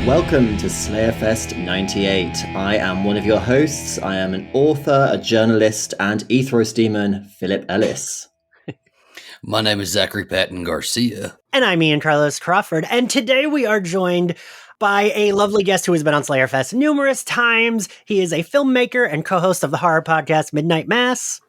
Welcome to Slayerfest 98. I am one of your hosts. I am an author, a journalist, and ethos demon, Philip Ellis. My name is Zachary Patton-Garcia. And I'm Ian Carlos Crawford. And today we are joined by a lovely guest who has been on Slayerfest numerous times. He is a filmmaker and co-host of the horror podcast Midnight Mass,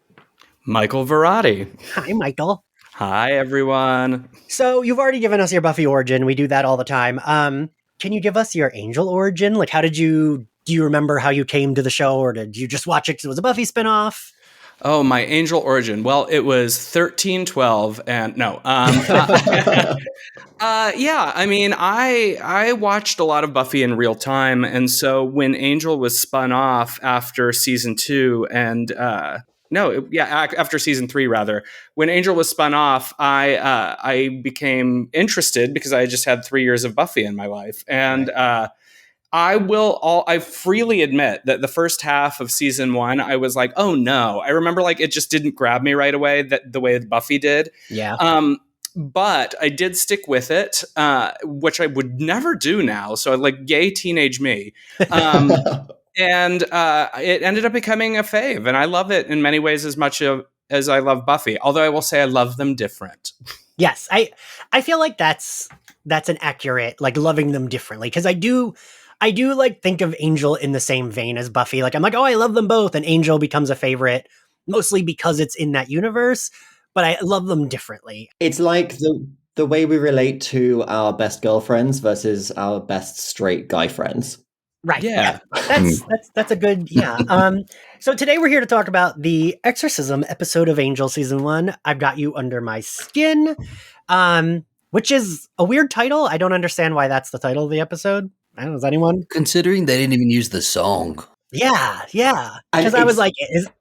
Michael Varrati. Hi, Michael. Hi, everyone. So you've already given us your Buffy origin. We do that all the time. Can you give us your Angel origin? Like, do you remember how you came to the show, or did you just watch it because it was a Buffy spinoff? Oh, my Angel origin. Well, it was 1312, and no. Yeah, I mean, I watched a lot of Buffy in real time, and so when Angel was spun off after season 2, and after season 3 rather, when Angel was spun off, I became interested because I just had 3 years of Buffy in my life, and I freely admit that the first half of season 1, I was like, oh no. I remember it just didn't grab me right away the way Buffy did. Yeah. But I did stick with it, which I would never do now. So yay, teenage me. And it ended up becoming a fave, and I love it in many ways as much as I love Buffy. Although I will say I love them different. Yes, I feel like that's an accurate, loving them differently, because I do think of Angel in the same vein as Buffy. I'm like, oh, I love them both, and Angel becomes a favorite mostly because it's in that universe, but I love them differently. It's like the way we relate to our best girlfriends versus our best straight guy friends. Right. Yeah. That's a good, yeah. So today we're here to talk about the Exorcism episode of Angel season 1. I've Got You Under My Skin, which is a weird title. I don't understand why that's the title of the episode. I don't know, is anyone? Considering they didn't even use the song. Yeah. Because I was like,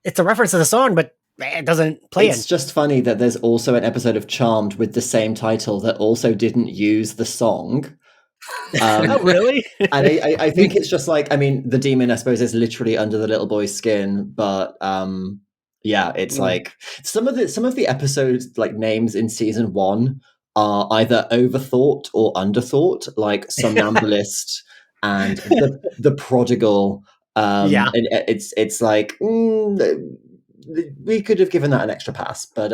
it's a reference to the song, but it doesn't play. It's just funny that there's also an episode of Charmed with the same title that also didn't use the song. Oh, really? And I think it's just the demon, I suppose, is literally under the little boy's skin, but it's some of the episodes names in season 1 are either overthought or underthought, like Somnambulist and the Prodigal. And it's like we could have given that an extra pass, but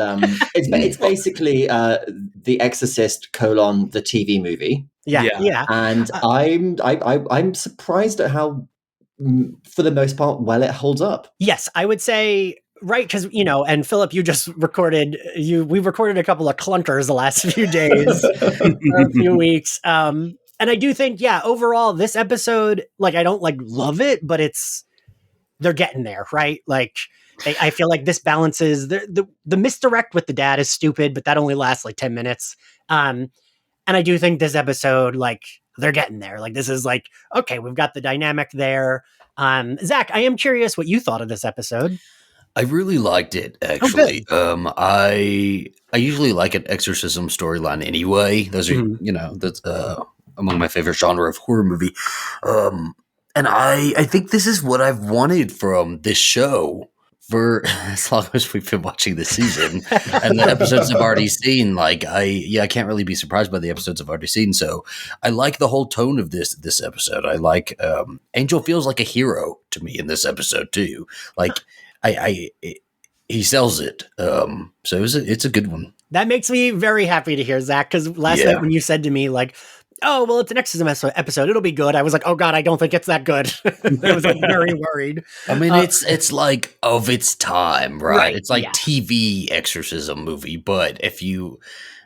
it's basically The Exorcist : the TV movie. Yeah. And I'm surprised at how, for the most part, well it holds up. Yes, I would say, right, because, and Philip, we've recorded a couple of clunkers the last few days, or a few weeks. And I do think, overall, this episode, I don't love it, but they're getting there, right? I feel like this balances the misdirect with the dad is stupid, but that only lasts 10 minutes. And I do think this episode, they're getting there. This is okay, we've got the dynamic there. Zach, I am curious what you thought of this episode. I really liked it, actually. I usually like an exorcism storyline anyway. Those are, that's among my favorite genre of horror movie. And I think this is what I've wanted from this show for as long as we've been watching this season. And the episodes I've already seen, I can't really be surprised by the episodes I've already seen. So I like the whole tone of this episode. I like Angel feels like a hero to me in this episode too. He sells it. So it's a good one. That makes me very happy to hear, Zach, because last night when you said to me, oh, well, it's an exorcism episode, it'll be good, I was like, oh God, I don't think it's that good. I was very worried. I mean, it's of its time, right? It's TV exorcism movie, but if you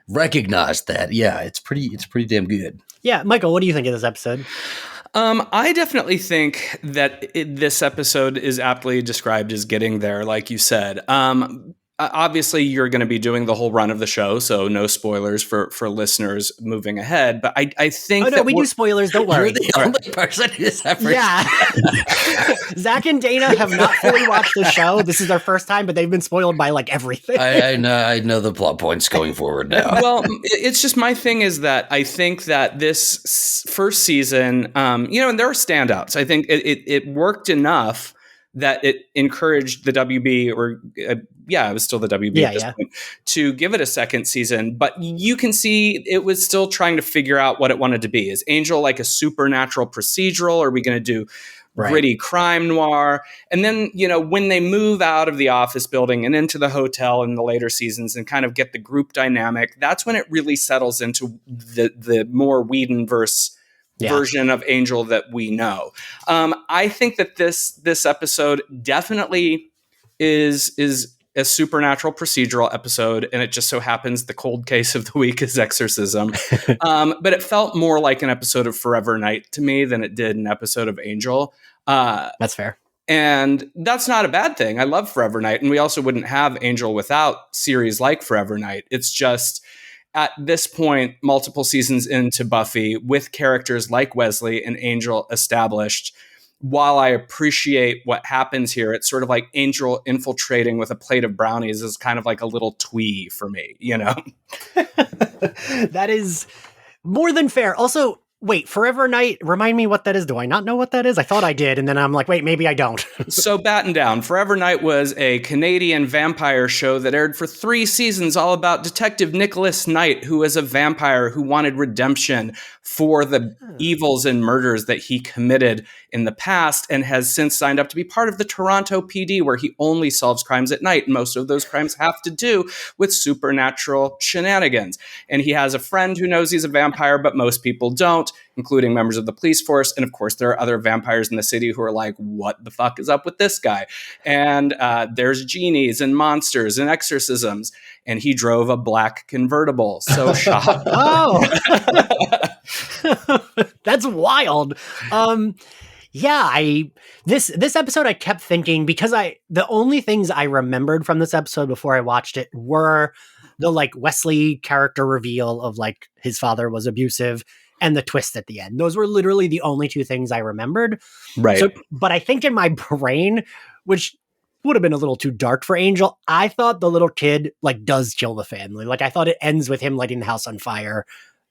recognize that, it's pretty damn good. Yeah, Michael, what do you think of this episode? I definitely think that this episode is aptly described as getting there, like you said. Obviously, you're going to be doing the whole run of the show, so no spoilers for listeners moving ahead. But I think we do spoilers. Don't worry. You're the only person who's ever. Yeah. Zach and Dana have not fully watched the show. This is their first time, but they've been spoiled by everything. I know the plot points going forward now. Well, it's just my thing is that I think that this first season, and there are standouts. I think it worked enough that it encouraged the WB, or it was still the WB at this point, to give it a second season. But you can see it was still trying to figure out what it wanted to be. Is Angel like a supernatural procedural? Are we going to do gritty crime noir? And then, when they move out of the office building and into the hotel in the later seasons and kind of get the group dynamic, that's when it really settles into the more Whedonverse version of Angel that we know. I think that this episode definitely is a supernatural procedural episode, and it just so happens the cold case of the week is Exorcism. But it felt more like an episode of Forever Night to me than it did an episode of Angel. That's fair. And that's not a bad thing. I love Forever Night, and we also wouldn't have Angel without series like Forever Night. It's just, at this point, multiple seasons into Buffy, with characters like Wesley and Angel established, while I appreciate what happens here, it's sort of like Angel infiltrating with a plate of brownies is kind of like a little twee for me, That is more than fair. Also, wait, Forever Night, remind me what that is. Do I not know what that is? I thought I did, and then I'm like, wait, maybe I don't. So batten down. Forever Night was a Canadian vampire show that aired for 3 seasons, all about Detective Nicholas Knight, who is a vampire who wanted redemption for the evils and murders that he committed in the past, and has since signed up to be part of the Toronto PD, where he only solves crimes at night. Most of those crimes have to do with supernatural shenanigans. And he has a friend who knows he's a vampire, but most people don't, including members of the police force. And of course, there are other vampires in the city who are like, what the fuck is up with this guy? And there's genies and monsters and exorcisms. And he drove a black convertible. So shocked. Oh, that's wild. This episode I kept thinking, because the only things I remembered from this episode before I watched it were the Wesley character reveal of his father was abusive and the twist at the end. Those were literally the only 2 things I remembered. Right. So, but I think in my brain, which would have been a little too dark for Angel, I thought the little kid does kill the family. I thought it ends with him lighting the house on fire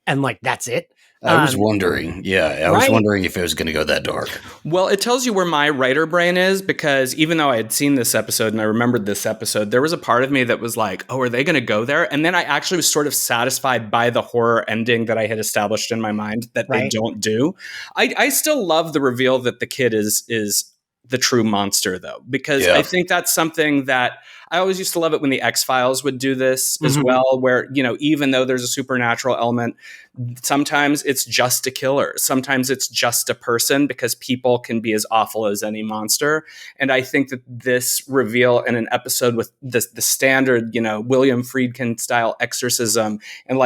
and that's it. I was wondering. Yeah, I was wondering if it was going to go that dark. Well, it tells you where my writer brain is, because even though I had seen this episode and I remembered this episode, there was a part of me that was like, oh, are they going to go there? And then I actually was sort of satisfied by the horror ending that I had established in my mind that they don't do. I still love the reveal that the kid is the true monster, though, because I think that's something that I always used to love it when the X-Files would do this as well, where, even though there's a supernatural element, sometimes it's just a killer. Sometimes it's just a person, because people can be as awful as any monster. And I think that this reveal in an episode with the standard, William Friedkin style exorcism and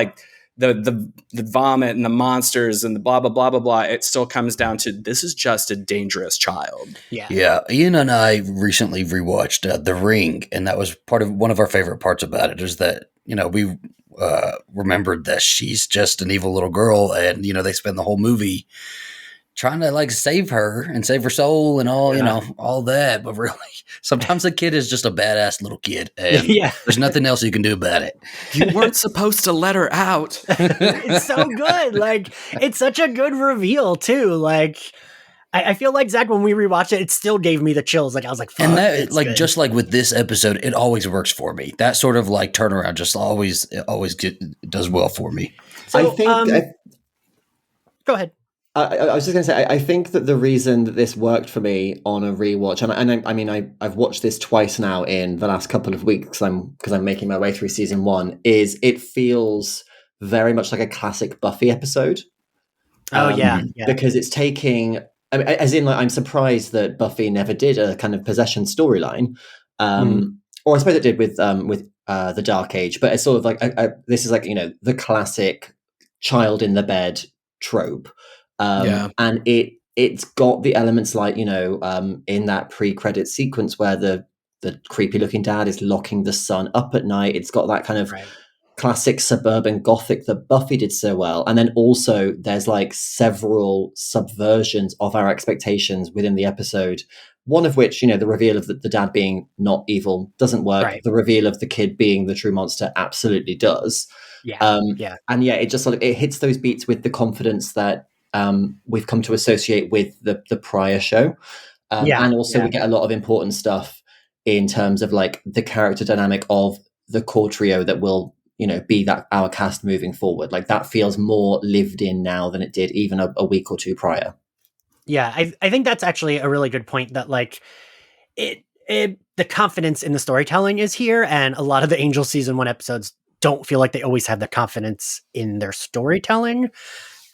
the vomit and the monsters and the blah, blah, blah, blah, blah, it still comes down to, this is just a dangerous child. Yeah. Ian and I recently rewatched The Ring, and that was one of our favorite parts about it, is that, we remembered that she's just an evil little girl, and, they spend the whole movie trying to save her and save her soul and all, all that. But really, sometimes the kid is just a badass little kid, and there's nothing else you can do about it. You weren't supposed to let her out. It's so good. It's such a good reveal too. I feel like, Zach, when we rewatched it, it still gave me the chills. I was like, fuck, and that, just like with this episode, it always works for me. That sort of turnaround just always does well for me. So, I think. Go ahead. I was just going to say, I think that the reason that this worked for me on a rewatch, and I've watched this twice now in the last couple of weeks, because I'm making my way through season 1, is it feels very much like a classic Buffy episode. Because it's taking, I'm surprised that Buffy never did a kind of possession storyline, or I suppose it did with the Dark Age, but it's sort of this is the classic child in the bed trope. And it's got the elements in that pre-credit sequence where the creepy looking dad is locking the son up at night. It's got that kind of classic suburban gothic that Buffy did so well. And then also there's several subversions of our expectations within the episode. One of which, the reveal of the dad being not evil doesn't work. The reveal of the kid being the true monster absolutely does. And it just it hits those beats with the confidence that we've come to associate with the prior show. And also we get a lot of important stuff in terms of like the character dynamic of the core trio that will, you know, be that our cast moving forward. Like that feels more lived in now than it did even a week or two prior. Yeah, I think that's actually a really good point, that like the confidence in the storytelling is here, and a lot of the Angel season 1 episodes don't feel like they always have the confidence in their storytelling.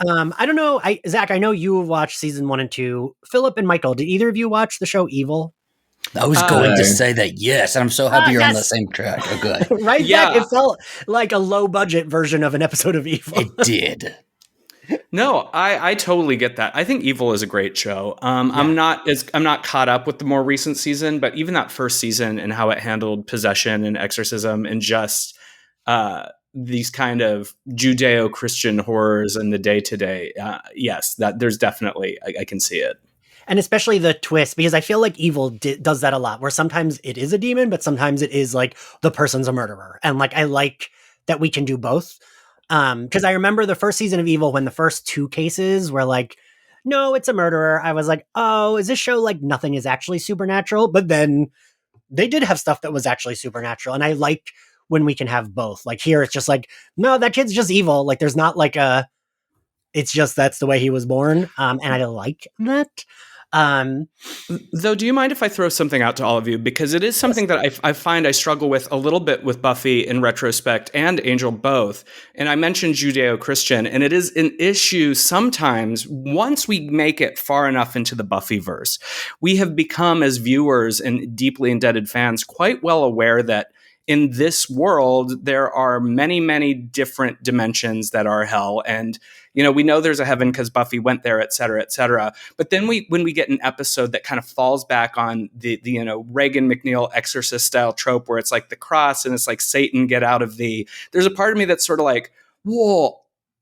I don't know. Zach, I know you watched season 1 and 2. Philip and Michael, did either of you watch the show Evil? I was going to say that, yes, and I'm so happy you're on the same track. Oh, good. Right? Yeah. Zach, it felt like a low budget version of an episode of Evil. It did. No, I totally get that. I think Evil is a great show. I'm not caught up with the more recent season, but even that first season and how it handled possession and exorcism and just these kind of Judeo-Christian horrors in the day-to-day. Yes, that there's definitely, I can see it. And especially the twist, because I feel like Evil does that a lot, where sometimes it is a demon, but sometimes it is like the person's a murderer. And like, I like that we can do both. Because I remember the first season of Evil, when the first 2 cases were like, no, it's a murderer. I was like, oh, is this show like nothing is actually supernatural? But then they did have stuff that was actually supernatural. And I like when we can have both. Like here, it's just like, no, that kid's just evil. Like there's not like it's just, that's the way he was born. And I like that. Though, do you mind if I throw something out to all of you? Because it is something that I find I struggle with a little bit with Buffy in retrospect and Angel both. And I mentioned Judeo-Christian, and it is an issue sometimes once we make it far enough into the Buffyverse. We have become, as viewers and deeply indebted fans, quite well aware that in this world, there are many, many different dimensions that are hell. And, you know, we know there's a heaven because Buffy went there, et cetera, et cetera. But then when we get an episode that kind of falls back on the you know, Reagan McNeil exorcist style trope where it's like the cross and it's like Satan, get out of thee. There's a part of me that's sort of like, whoa,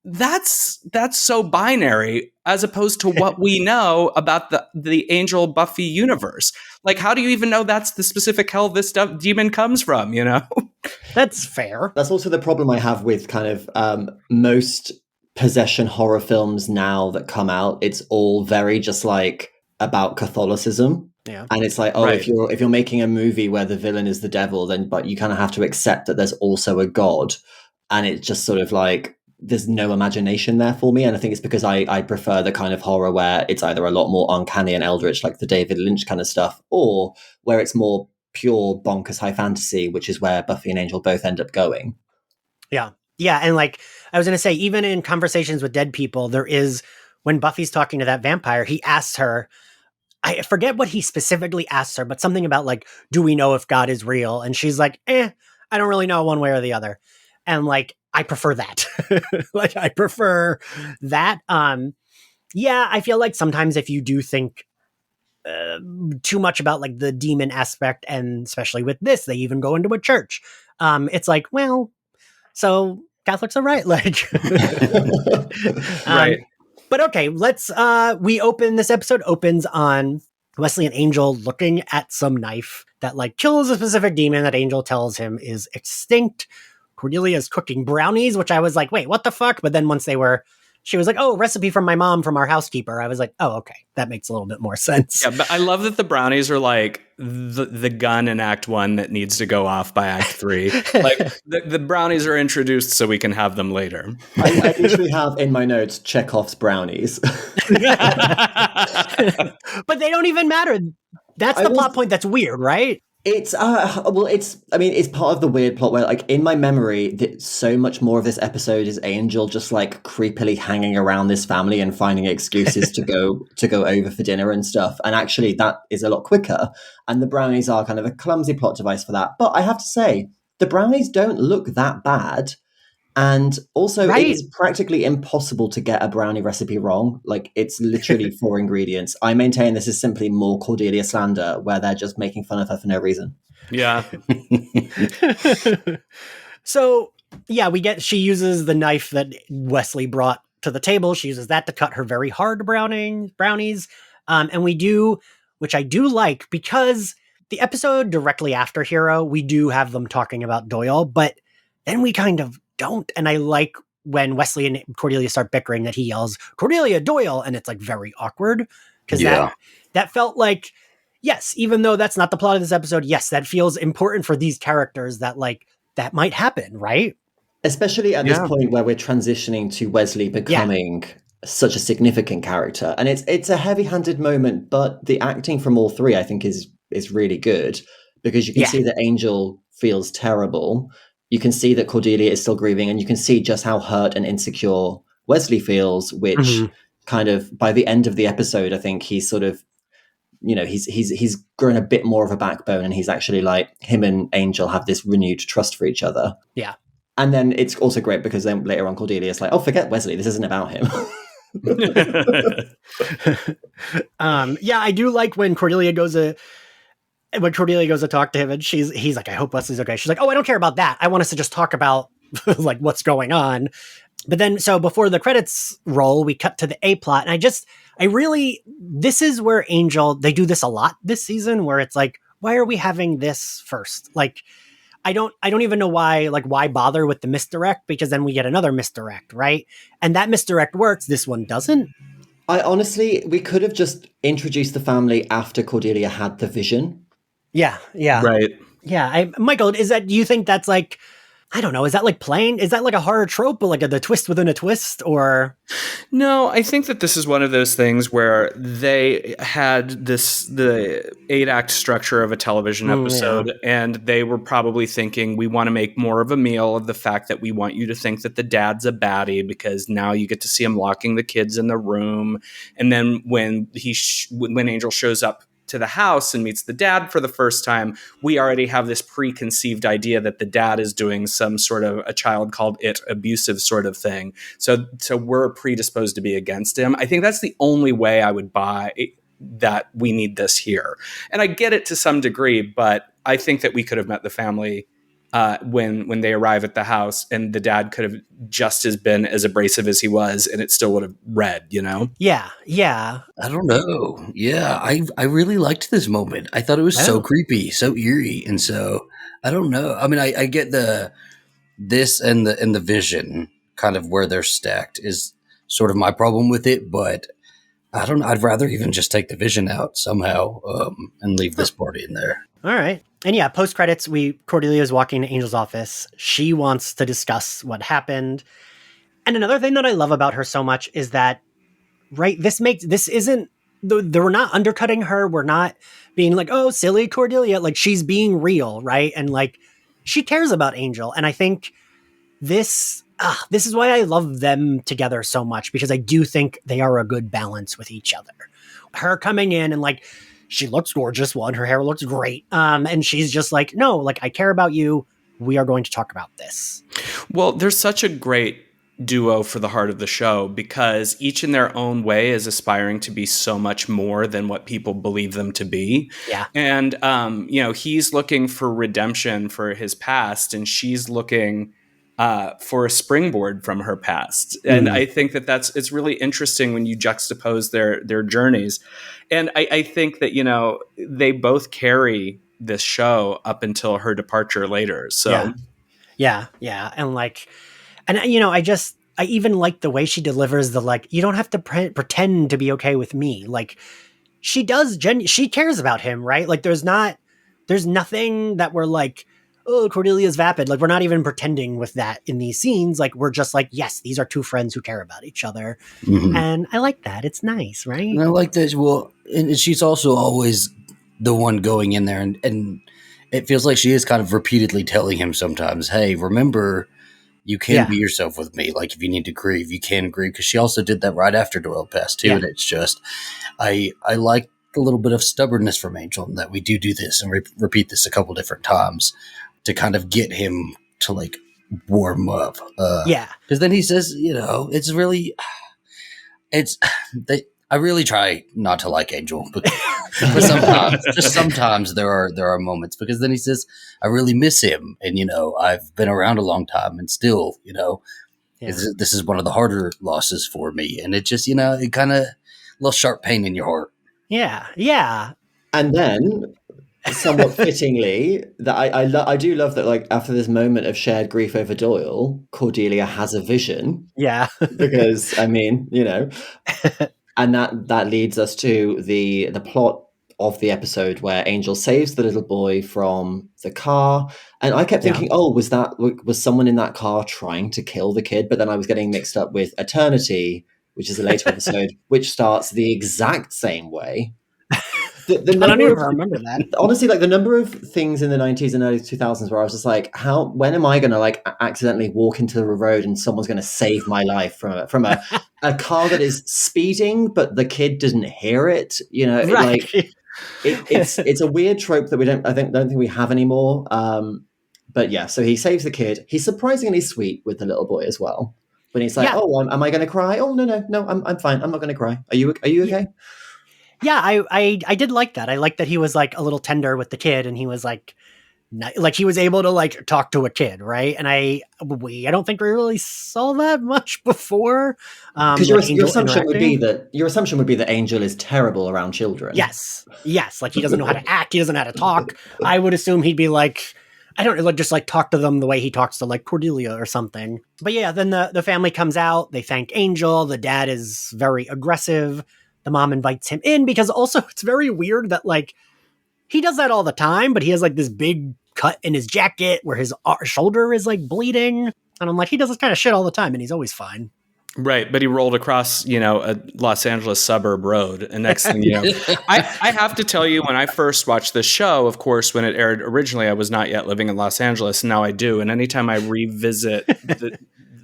that's so binary as opposed to what we know about the Angel Buffy universe. Like, how do you even know that's the specific hell this demon comes from, you know? That's fair. That's also the problem I have with kind of most possession horror films now that come out. It's all very just like about Catholicism. Yeah. And it's like, oh, right. if you're making a movie where the villain is the devil, then but you kind of have to accept that there's also a god. And it's just sort of like, there's no imagination there for me. And I think it's because I prefer the kind of horror where it's either a lot more uncanny and eldritch, like the David Lynch kind of stuff, or where it's more pure bonkers high fantasy, which is where Buffy and Angel both end up going. Yeah. Yeah. And like, I was going to say, even in Conversations with Dead People, there is, when Buffy's talking to that vampire, he asks her, I forget what he specifically asks her, but something about like, do we know if God is real? And she's like, I don't really know one way or the other. And like, I prefer that. Like, I prefer that. Yeah, I feel like sometimes if you do think too much about like the demon aspect, and especially with this, they even go into a church. It's like, well, so Catholics are right. Like, right. But okay, this episode opens on Wesley and Angel looking at some knife that like kills a specific demon that Angel tells him is extinct. Cordelia is cooking brownies, which I was like, wait, what the fuck? But then once she was like, oh, recipe from my mom, from our housekeeper. I was like, oh, okay. That makes a little bit more sense. Yeah, but I love that the brownies are like the gun in Act 1 that needs to go off by Act 3. Like the brownies are introduced so we can have them later. I literally have in my notes Chekhov's brownies. But they don't even matter. That's the plot point that's weird, right? It's it's part of the weird plot where, like, in my memory, so much more of this episode is Angel just like creepily hanging around this family and finding excuses to go over for dinner and stuff. And actually, that is a lot quicker. And the brownies are kind of a clumsy plot device for that. But I have to say, the brownies don't look that bad. And also, right. It's practically impossible to get a brownie recipe wrong. Like, it's literally 4 ingredients. I maintain this is simply more Cordelia slander, where they're just making fun of her for no reason. Yeah. So, yeah, she uses the knife that Wesley brought to the table. She uses that to cut her very hard brownies. And we do, which I do like, because the episode directly after Hero, we do have them talking about Doyle, but then we kind of don't. And I like when Wesley and Cordelia start bickering that he yells, Cordelia, Doyle, and it's like very awkward, because that felt like yes, even though that's not the plot of this episode, yes, that feels important for these characters that like that might happen, right? Especially at this point where we're transitioning to Wesley becoming such a significant character. And it's a heavy-handed moment, but the acting from all three, I think, is really good, because you can see that Angel feels terrible. You can see that Cordelia is still grieving, and you can see just how hurt and insecure Wesley feels, which kind of by the end of the episode, I think he's sort of, you know, he's grown a bit more of a backbone, and he's actually like, him and Angel have this renewed trust for each other. Yeah. And then it's also great because then later on Cordelia is like, oh, forget Wesley, this isn't about him. I do like when Cordelia goes to talk to him, and he's like, I hope Wesley's okay. She's like, oh, I don't care about that. I want us to just talk about like what's going on. But then, so before the credits roll, we cut to the A plot, and this is where Angel, they do this a lot this season, where it's like, why are we having this first? Like, I don't even know why bother with the misdirect, because then we get another misdirect, right? And that misdirect works. This one doesn't. We could have just introduced the family after Cordelia had the vision. Yeah. Right. Yeah. Michael, do you think that's like, I don't know, is that like plain? Is that like a horror trope, but like the twist within a twist, or? No, I think that this is one of those things where they had the 8-act structure of a television episode, and they were probably thinking, we want to make more of a meal of the fact that we want you to think that the dad's a baddie, because now you get to see him locking the kids in the room. And then when when Angel shows up to the house and meets the dad for the first time, we already have this preconceived idea that the dad is doing some sort of a child called it abusive sort of thing. So we're predisposed to be against him. I think that's the only way I would buy that we need this here. And I get it to some degree, but I think that we could have met the family when they arrive at the house, and the dad could have just been as abrasive as he was, and it still would have read, you know? Yeah. I don't know. Yeah, I really liked this moment. I thought it was so creepy, so eerie, and so I don't know. I mean, I get this and the vision kind of where they're stacked is sort of my problem with it, but I don't know. I'd rather even just take the vision out somehow and leave this party in there. All right. And yeah, post credits, Cordelia is walking to Angel's office. She wants to discuss what happened. And another thing that I love about her so much is that, right, we're not undercutting her. We're not being like, oh, silly Cordelia. Like, she's being real, right? And like, she cares about Angel. And I think this is why I love them together so much, because I do think they are a good balance with each other. Her coming in and like, she looks gorgeous. Her hair looks great. And she's just like, no, like, I care about you. We are going to talk about this. Well, there's such a great duo for the heart of the show, because each in their own way is aspiring to be so much more than what people believe them to be. Yeah. And, he's looking for redemption for his past, and she's looking for a springboard from her past. And I think it's really interesting when you juxtapose their journeys. And I think that, they both carry this show up until her departure later. So yeah. And like, and I even like the way she delivers the, like, you don't have to pretend to be okay with me. Like, she does, she cares about him, right? Like, there's nothing that we're like, oh, Cordelia's vapid. Like, we're not even pretending with that in these scenes. Like, we're just like, yes, these are two friends who care about each other. Mm-hmm. And I like that. It's nice, right? And I like that. Well, and she's also always the one going in there. And it feels like she is kind of repeatedly telling him sometimes, hey, remember, you can be yourself with me. Like, if you need to grieve, you can grieve. Because she also did that right after Doyle passed, too. Yeah. And it's just, I like a little bit of stubbornness from Angel, that we do this and repeat this a couple different times to kind of get him to, like, warm up. Because then he says, it's really, I really try not to like Angel, but sometimes there are moments, because then he says, I really miss him. And, I've been around a long time, and still, this is one of the harder losses for me. And it just, it kind of, a little sharp pain in your heart. Yeah. And then, somewhat fittingly, that I do love that, like, after this moment of shared grief over Doyle, Cordelia has a vision. Yeah. Because, I mean, and that leads us to the plot of the episode where Angel saves the little boy from the car. And I kept thinking, was someone in that car trying to kill the kid? But then I was getting mixed up with Eternity, which is a later episode, which starts the exact same way. I don't even remember that. Honestly, like the number of things in the 90s and early 2000s where I was just like, when am I going to like accidentally walk into the road and someone's going to save my life from a car that is speeding, but the kid doesn't hear it? You know, Right. it's a weird trope that I don't think we have anymore. But yeah, so he saves the kid. He's surprisingly sweet with the little boy as well. When he's like, am I going to cry? Oh, no, I'm fine. I'm not going to cry. Are you okay? Yeah, I did like that. I liked that he was like a little tender with the kid, and he was like he was able to like talk to a kid, right? And I don't think we really saw that much before. Because your assumption would be that Angel is terrible around children. Yes, like he doesn't know how to act, he doesn't know how to talk. I would assume he'd be like, I don't know, like just like talk to them the way he talks to like Cordelia or something. But yeah, then the family comes out, they thank Angel. The dad is very aggressive. The mom invites him in because also it's very weird that like he does that all the time, but he has like this big cut in his jacket where his shoulder is like bleeding. And I'm like, he does this kind of shit all the time and he's always fine. Right, but he rolled across, a Los Angeles suburb road, and next thing you know, I have to tell you, when I first watched this show, of course, when it aired originally, I was not yet living in Los Angeles, and now I do, and anytime I revisit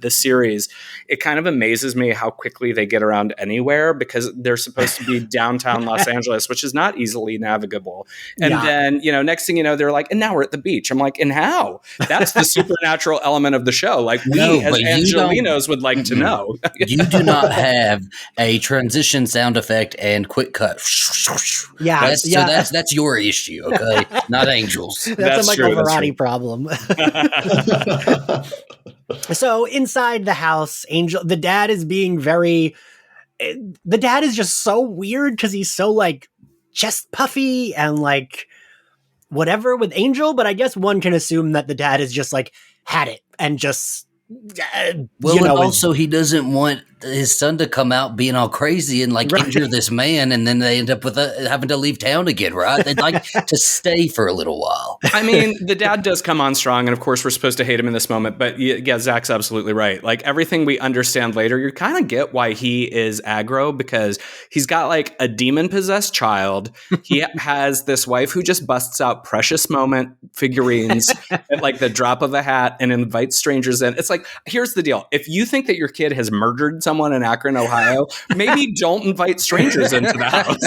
the series, it kind of amazes me how quickly they get around anywhere, because they're supposed to be downtown Los Angeles, which is not easily navigable. And then, next thing you know, they're like, and now we're at the beach. I'm like, and how? That's the supernatural element of the show. Like as Angelinos would like to know. You do not have a transition sound effect and quick cut. Yeah. So that's your issue, okay? Not Angel's. That's a Michael Varrati problem. So inside the house, the dad is just so weird because he's so like chest puffy and like whatever with Angel. But I guess one can assume that the dad is just like had it and just, also he doesn't want his son to come out being all crazy and like injure this man, and then they end up with having to leave town again, right? They'd like to stay for a little while. I mean, the dad does come on strong, and of course we're supposed to hate him in this moment, but yeah, Zach's absolutely right. Like everything we understand later, you kind of get why he is aggro, because he's got like a demon-possessed child. He has this wife who just busts out Precious Moment figurines at like the drop of a hat and invites strangers in. It's like, here's the deal. If you think that your kid has murdered someone in Akron, Ohio, maybe don't invite strangers into the house.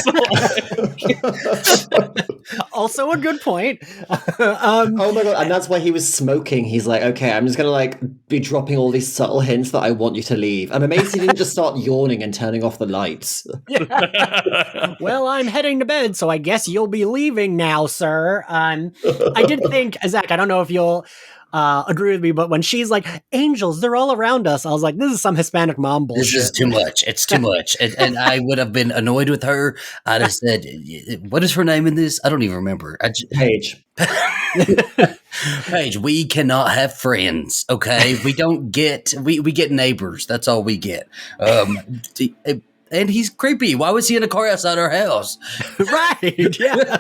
Also a good point. Oh my God. And that's why he was smoking. He's like, okay, I'm just going to like be dropping all these subtle hints that I want you to leave. I'm amazed he didn't just start yawning and turning off the lights. Well, I'm heading to bed, so I guess you'll be leaving now, sir. I did think, Zach, I don't know if you'll agree with me, but when she's like, angels, they're all around us, I was like, this is some Hispanic mom bullshit. This is too much. It's too much. And I would have been annoyed with her. I'd have said, what is her name in this? I don't even remember. Paige. Paige, we cannot have friends, okay? We don't get, we get neighbors. That's all we get. And he's creepy. Why was he in a car outside our house? Right. Yeah.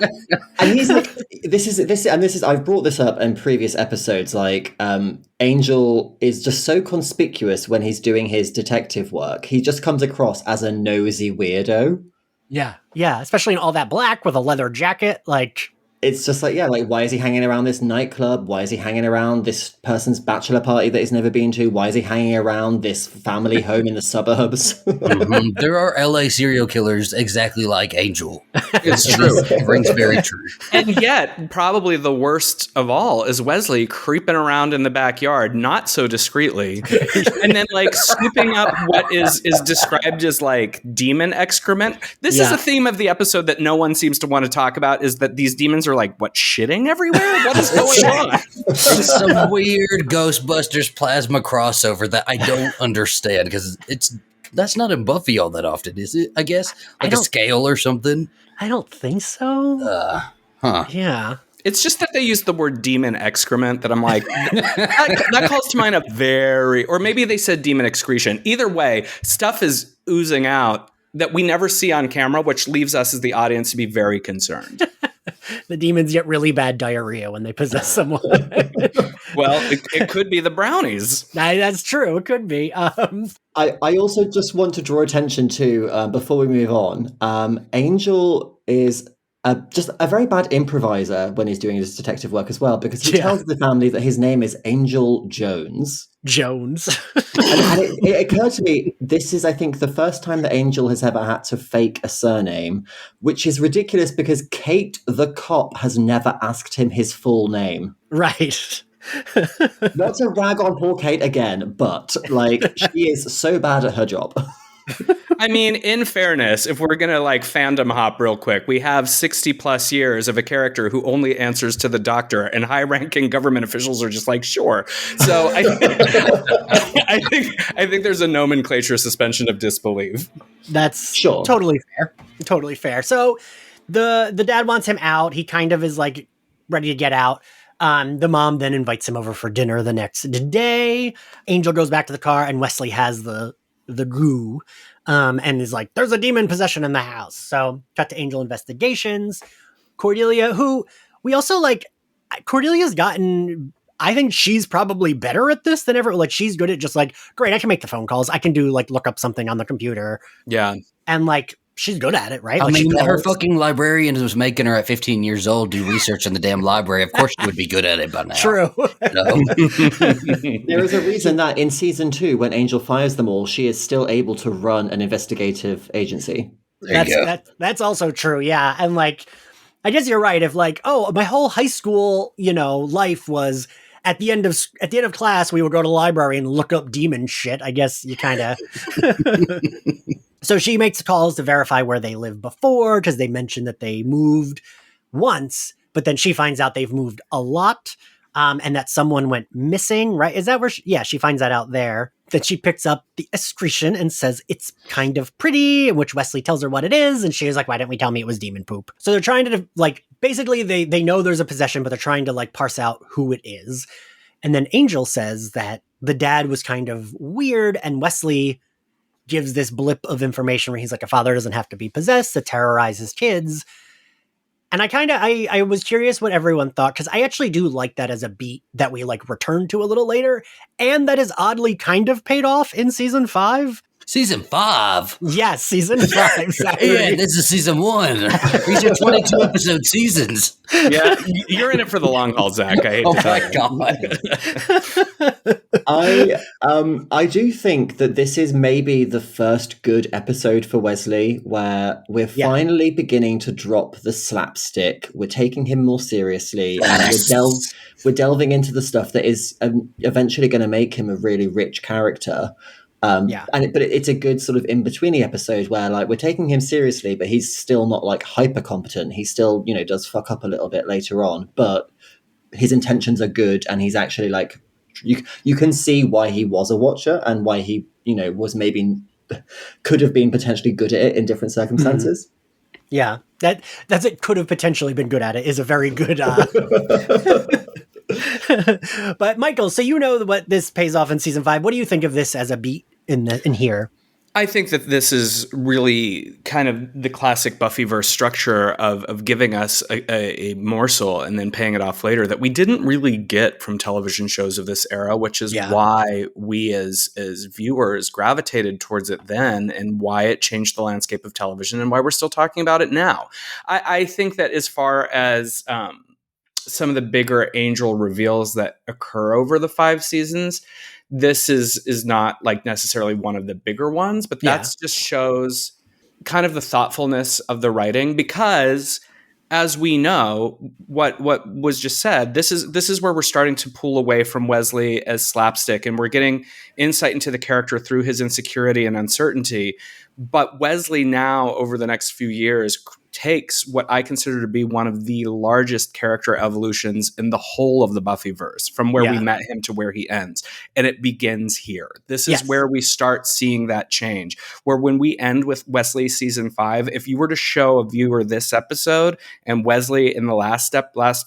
And he's like, this is, I've brought this up in previous episodes. Like, Angel is just so conspicuous when he's doing his detective work. He just comes across as a nosy weirdo. Yeah. Yeah. Especially in all that black with a leather jacket. Like, it's just like, yeah, like, why is he hanging around this nightclub? Why is he hanging around this person's bachelor party that he's never been to? Why is he hanging around this family home in the suburbs? Mm-hmm. There are LA serial killers exactly like Angel. It's true. It rings very true. And yet, probably the worst of all is Wesley creeping around in the backyard, not so discreetly, and then like scooping up what is described as like demon excrement. This is a theme of the episode that no one seems to want to talk about, is that these demons are like, what, shitting everywhere? What is going on? It's some weird Ghostbusters plasma crossover that I don't understand, because that's not in Buffy all that often, is it? I guess like a scale or something. I don't think so. Yeah. It's just that they use the word demon excrement that I'm like, that calls to mind or maybe they said demon excretion. Either way, stuff is oozing out that we never see on camera, which leaves us as the audience to be very concerned. The demons get really bad diarrhea when they possess someone. Well, it could be the brownies. That's true. It could be. I also just want to draw attention to, before we move on, Angel is just a very bad improviser when he's doing his detective work as well, because he tells the family that his name is Angel Jones. And it occurred to me, this is, I think, the first time that Angel has ever had to fake a surname, which is ridiculous because Kate the cop has never asked him his full name. Right. Not to rag on poor Kate again, but like she is so bad at her job. I mean, in fairness, if we're going to like fandom hop real quick, we have 60 plus years of a character who only answers to the doctor, and high ranking government officials are just like, sure. So I think there's a nomenclature suspension of disbelief. That's totally fair. Totally fair. So the dad wants him out. He kind of is like ready to get out. The mom then invites him over for dinner the next day. Angel goes back to the car, and Wesley has the goo, and is like, there's a demon possession in the house. So cut to Angel investigations. Cordelia, who we also like, Cordelia's gotten, I think she's probably better at this than ever. Like, she's good at just like, great, I can make the phone calls. I can do like look up something on the computer. Yeah. And like, she's good at it, right? I like, mean, her fucking librarian was making her at 15 years old do research in the damn library. Of course she would be good at it by now. True. There is a reason that in season 2, when Angel fires them all, she is still able to run an investigative agency. That's also true. Yeah. And like, I guess you're right. If like, oh, my whole high school, life was at the end of class, we would go to the library and look up demon shit. I guess you kind of. So she makes calls to verify where they lived before, because they mentioned that they moved once, but then she finds out they've moved a lot, and that someone went missing, right? Is that where she finds that out there. Then she picks up the excretion and says it's kind of pretty, in which Wesley tells her what it is, and she is like, why didn't we tell me it was demon poop? So they're trying to, like, basically they know there's a possession, but they're trying to, like, parse out who it is. And then Angel says that the dad was kind of weird, and Wesley gives this blip of information where he's like, a father doesn't have to be possessed to terrorize his kids. And I was curious what everyone thought, because I actually do like that as a beat that we like return to a little later, and that is oddly kind of paid off in season 5. Season 5? Yes, season 5. Yeah, this is season 1. These are 22 episode seasons. Yeah, you're in it for the long haul, Zach. I hate to I do think that this is maybe the first good episode for Wesley, where we're finally beginning to drop the slapstick. We're taking him more seriously, and we're delving into the stuff that is eventually going to make him a really rich character. But it's a good sort of in-betweeny episode where like we're taking him seriously, but he's still not like hyper competent. He still, does fuck up a little bit later on, but his intentions are good, and he's actually like, you can see why he was a watcher and why he, was maybe could have been potentially good at it in different circumstances. Yeah, that's it. Could have potentially been good at it is a very good. But Michael, so what this pays off in season 5. What do you think of this as a beat in here? I think that this is really kind of the classic Buffyverse structure of giving us a morsel and then paying it off later that we didn't really get from television shows of this era, which is why we as viewers gravitated towards it then, and why it changed the landscape of television, and why we're still talking about it now. I think that as far as some of the bigger Angel reveals that occur over the 5 seasons, this is not like necessarily one of the bigger ones, but that's just shows kind of the thoughtfulness of the writing, because as we know, what was just said, this is where we're starting to pull away from Wesley as slapstick, and we're getting insight into the character through his insecurity and uncertainty. But Wesley now, over the next few years, takes what I consider to be one of the largest character evolutions in the whole of the Buffyverse, from where we met him to where he ends. And it begins here. This is where we start seeing that change, where when we end with Wesley season 5, if you were to show a viewer this episode and Wesley in the last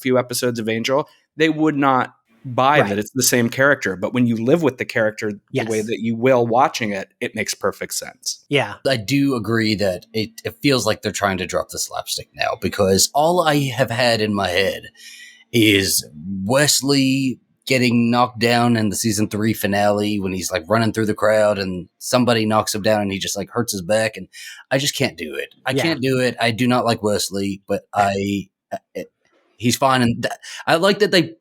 few episodes of Angel, they would not buy that it's the same character. But when you live with the character the way that you will watching it, it makes perfect sense. Yeah. I do agree that it feels like they're trying to drop the slapstick now, because all I have had in my head is Wesley getting knocked down in the season 3 finale when he's like running through the crowd and somebody knocks him down and he just like hurts his back, and I just can't do it. I can't do it. I do not like Wesley, but he's fine, and I like that they.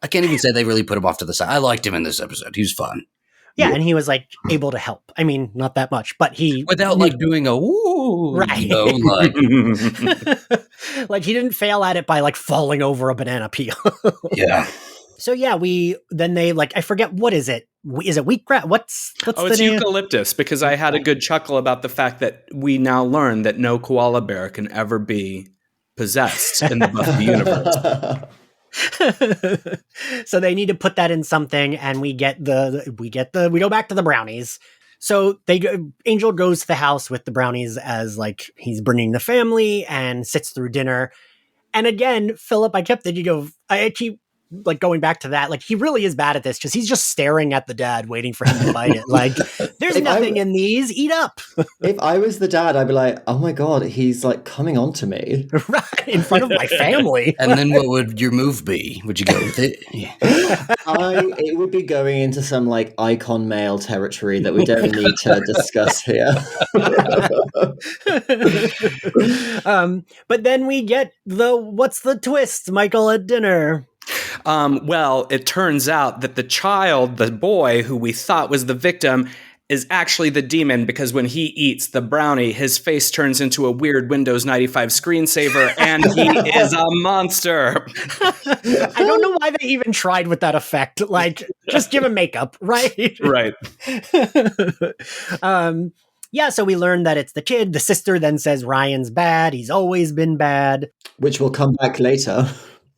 I can't even say they really put him off to the side. I liked him in this episode. He was fun. Yeah, and he was like able to help. I mean, not that much, but he without like doing a woo, right? You know, like like he didn't fail at it by like falling over a banana peel. Yeah. So yeah, they like, I forget, what is it? Is it wheatgrass? What's it's name? Eucalyptus, because I had a good chuckle about the fact that we now learn that no koala bear can ever be possessed in the Buffy universe. So they need to put that in something, and we go back to the brownies. So Angel goes to the house with the brownies as like he's bringing the family and sits through dinner. And again, Philip, I keep like going back to that. Like he really is bad at this because he's just staring at the dad, waiting for him to bite it. Like there's nothing in these. Eat up. If I was the dad, I'd be like, oh my God, he's like coming on to me. Right, in front of my family. And then what would your move be? Would you go with it? Yeah. It would be going into some like icon male territory that we don't need to discuss here. But then we get what's the twist, Michael, at dinner? Well, it turns out that the boy who we thought was the victim, is actually the demon, because when he eats the brownie, his face turns into a weird Windows 95 screensaver, and he is a monster. I don't know why they even tried with that effect. Like, just give him makeup, right? Right. Yeah, so we learned that it's the kid. The sister then says Ryan's bad. He's always been bad. Which will come back later.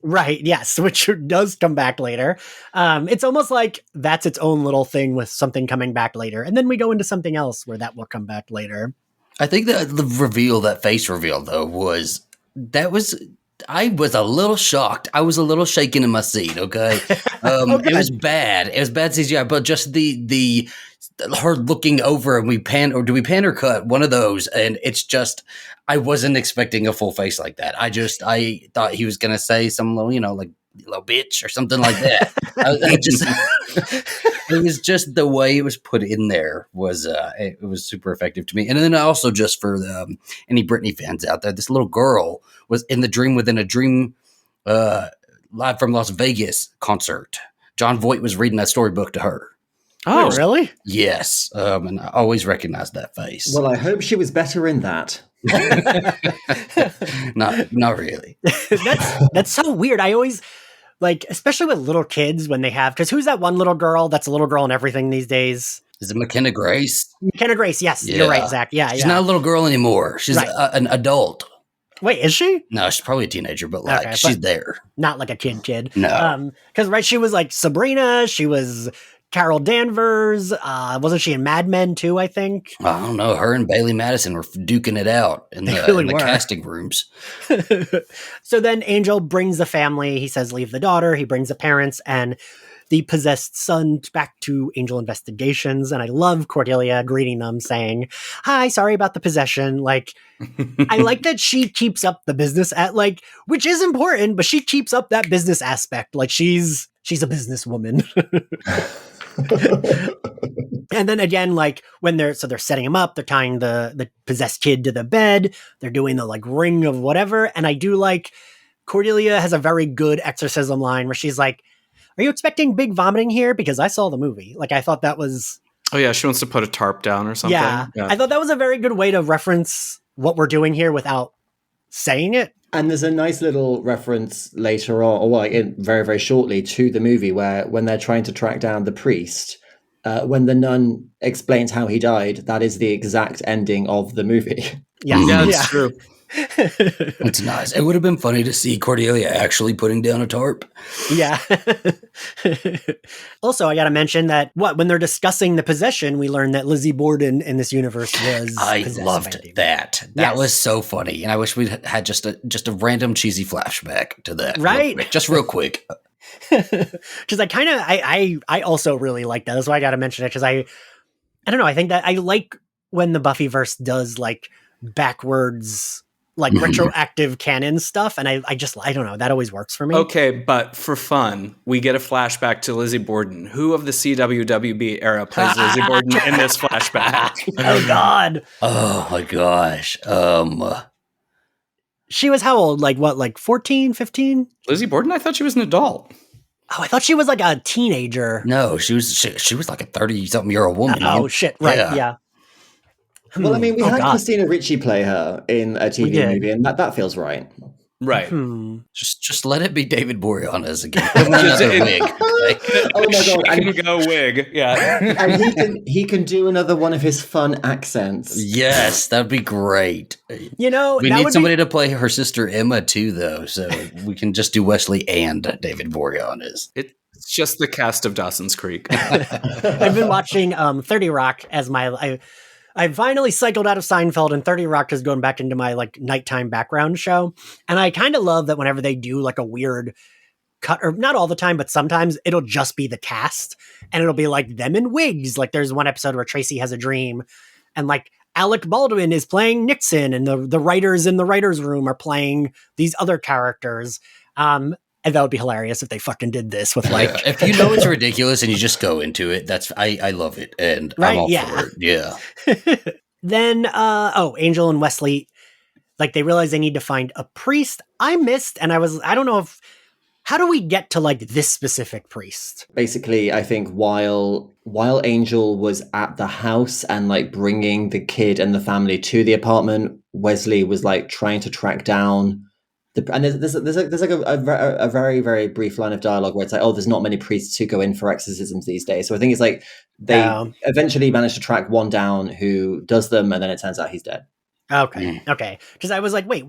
Right, yes, which does come back later. It's almost like that's its own little thing with something coming back later. And then we go into something else where that will come back later. I think that that face reveal, though, I was a little shocked. I was a little shaken in my seat, okay? It was bad. It was bad CGI, but just the her looking over and we pan or cut, one of those, and it's just, I wasn't expecting a full face like that. I thought he was going to say some little, like little bitch or something like that. It was just the way it was put in there it was super effective to me. And then also, just for any Britney fans out there, this little girl was in the Dream Within a Dream live from Las Vegas concert. John Voight was reading that storybook to her. Oh, really? Yes. And I always recognized that face. Well, I hope she was better in that. Not really. That's so weird. I always, like, especially with little kids when they have, because who's that one little girl that's a little girl in everything these days? Is it McKenna Grace? McKenna Grace, yes. Yeah. You're right, Zach. Yeah, She's not a little girl anymore. She's an adult. Wait, is she? No, she's probably a teenager, but like she's there. Not like a kid. No. Because, she was like Sabrina. She was Carol Danvers. Wasn't she in Mad Men too, I think? I don't know. Her and Bailey Madison were duking it out in the casting rooms. So then Angel brings the family. He says, leave the daughter. He brings the parents and the possessed son back to Angel Investigations. And I love Cordelia greeting them saying, hi, sorry about the possession. Like, I like that she keeps up the business which is important, but she keeps up that business aspect. Like she's a businesswoman. And then again, like when they're setting him up, they're tying the possessed kid to the bed. They're doing the like ring of whatever. And I do like Cordelia has a very good exorcism line where she's like, are you expecting big vomiting here? Because I saw the movie. Like I thought that was. Oh yeah. She wants to put a tarp down or something. Yeah. I thought that was a very good way to reference what we're doing here without saying it. And there's a nice little reference later on, very, very shortly, to the movie where when they're trying to track down the priest, when the nun explains how he died, that is the exact ending of the movie. Yeah, that's true. It's nice. It would have been funny to see Cordelia actually putting down a tarp. Yeah. Also, I got to mention that when they're discussing the possession, we learn that Lizzie Borden in this universe was. I loved that. That was so funny, and I wish we had just a random cheesy flashback to that. Right, just real quick. Because I also really like that. That's why I got to mention it. Because I don't know. I think that I like when the Buffyverse does like backwards, like retroactive canon stuff. And I don't know. That always works for me. Okay, but for fun, we get a flashback to Lizzie Borden. Who of the CWWB era plays Lizzie Borden in this flashback? Oh, God. Oh, my gosh. She was how old? Like what? Like 14, 15? Lizzie Borden? I thought she was an adult. Oh, I thought she was like a teenager. No, she was like a 30-something-year-old woman. Oh, shit. Right. Yeah. Well, I mean, we had Christina Ricci play her in a TV movie, and that feels right. Right. Just let it be David Boreanaz again. Give him another wig. Okay? Oh my god! I can go wig. Yeah. And he can do another one of his fun accents. Yes, that'd be great. You know, we need somebody to play her sister Emma too, though, so we can just do Wesley and David Boreanaz. It's just the cast of Dawson's Creek. I've been watching 30 Rock as I finally cycled out of Seinfeld, and 30 Rock is going back into my like nighttime background show. And I kind of love that whenever they do like a weird cut, or not all the time, but sometimes it'll just be the cast and it'll be like them in wigs. Like there's one episode where Tracy has a dream and like Alec Baldwin is playing Nixon and the writers in the writer's room are playing these other characters. And that would be hilarious if they fucking did this with like... If you know it's ridiculous and you just go into it, I love it. And I'm all for it. Yeah. Then, Angel and Wesley, like they realize they need to find a priest. I missed, and I don't know how do we get to like this specific priest? Basically, I think while Angel was at the house and like bringing the kid and the family to the apartment, Wesley was like trying to track down... And there's like a very, very brief line of dialogue where it's like, oh, there's not many priests who go in for exorcisms these days. So I think it's like they eventually managed to track one down who does them, and then it turns out he's dead. Okay. Because I was like, wait,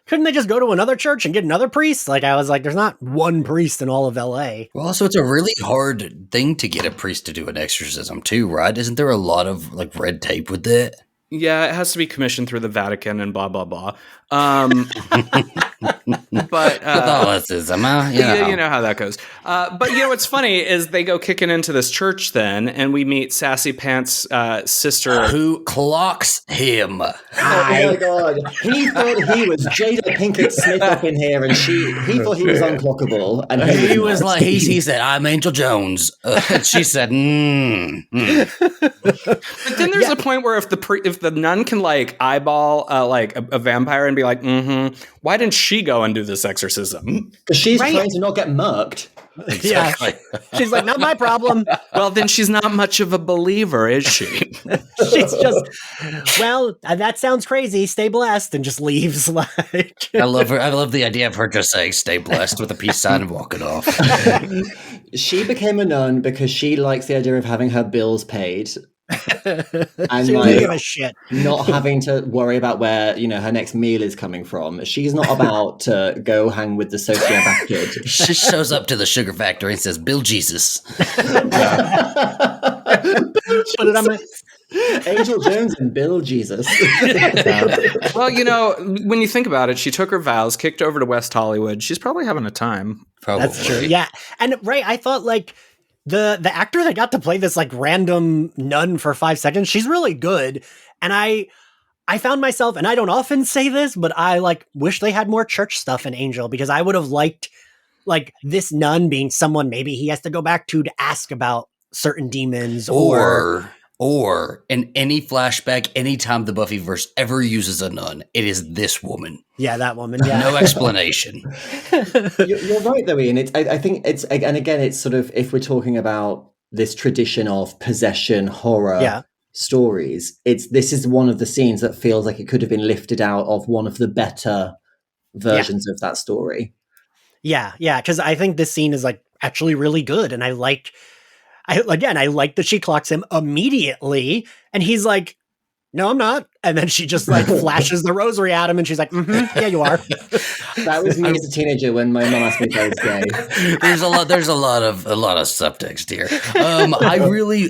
couldn't they just go to another church and get another priest? Like I was like, there's not one priest in all of LA. Well, also it's a really hard thing to get a priest to do an exorcism too, right? Isn't there a lot of like red tape with it? Yeah, it has to be commissioned through the Vatican and blah, blah, blah. But Catholicism, you know how that goes. But you know what's funny is they go kicking into this church then, and we meet Sassy Pants' sister, who clocks him. Oh my god! He thought he was Jada Pinkett Smith up in here, and he thought he was unclockable, and he was like, he said, "I'm Angel Jones," and she said, But then there's a point where if the nun can like eyeball like a vampire and be like, why didn't she go and do this exorcism? Because she's trying to not get murked. Exactly. Yeah, she's like, not my problem. Well, then she's not much of a believer, is she? She's just, well, that sounds crazy. Stay blessed, and just leaves. Like, I love her. I love the idea of her just saying "stay blessed" with a peace sign and walking off. She became a nun because she likes the idea of having her bills paid. And she doesn't give a shit. Not having to worry about where her next meal is coming from. She's not about to go hang with the sociopath kid. She shows up to the sugar factory and says, "Bill Jesus." Angel Jones and Bill Jesus. Well, when you think about it, she took her vows, kicked over to West Hollywood. She's probably having a time. Probably. That's true. Yeah, and I thought like. The actor that got to play this like random nun for 5 seconds, she's really good. And I found myself, and I don't often say this, but I like wish they had more church stuff in Angel, because I would have liked like this nun being someone maybe he has to go back to ask about certain demons or in any flashback, anytime the Buffyverse ever uses a nun, it is this woman. Yeah, that woman. Yeah. No explanation. You're right, though, Ian. I think it's, and again, it's sort of, if we're talking about this tradition of possession horror stories, this is one of the scenes that feels like it could have been lifted out of one of the better versions of that story. Yeah, because I think this scene is like actually really good, and I like that she clocks him immediately, and he's like, no, I'm not. And then she just like flashes the rosary at him and she's like, yeah, you are. That was me as a teenager when my mom asked me if I was gay. There's a lot of subtext here.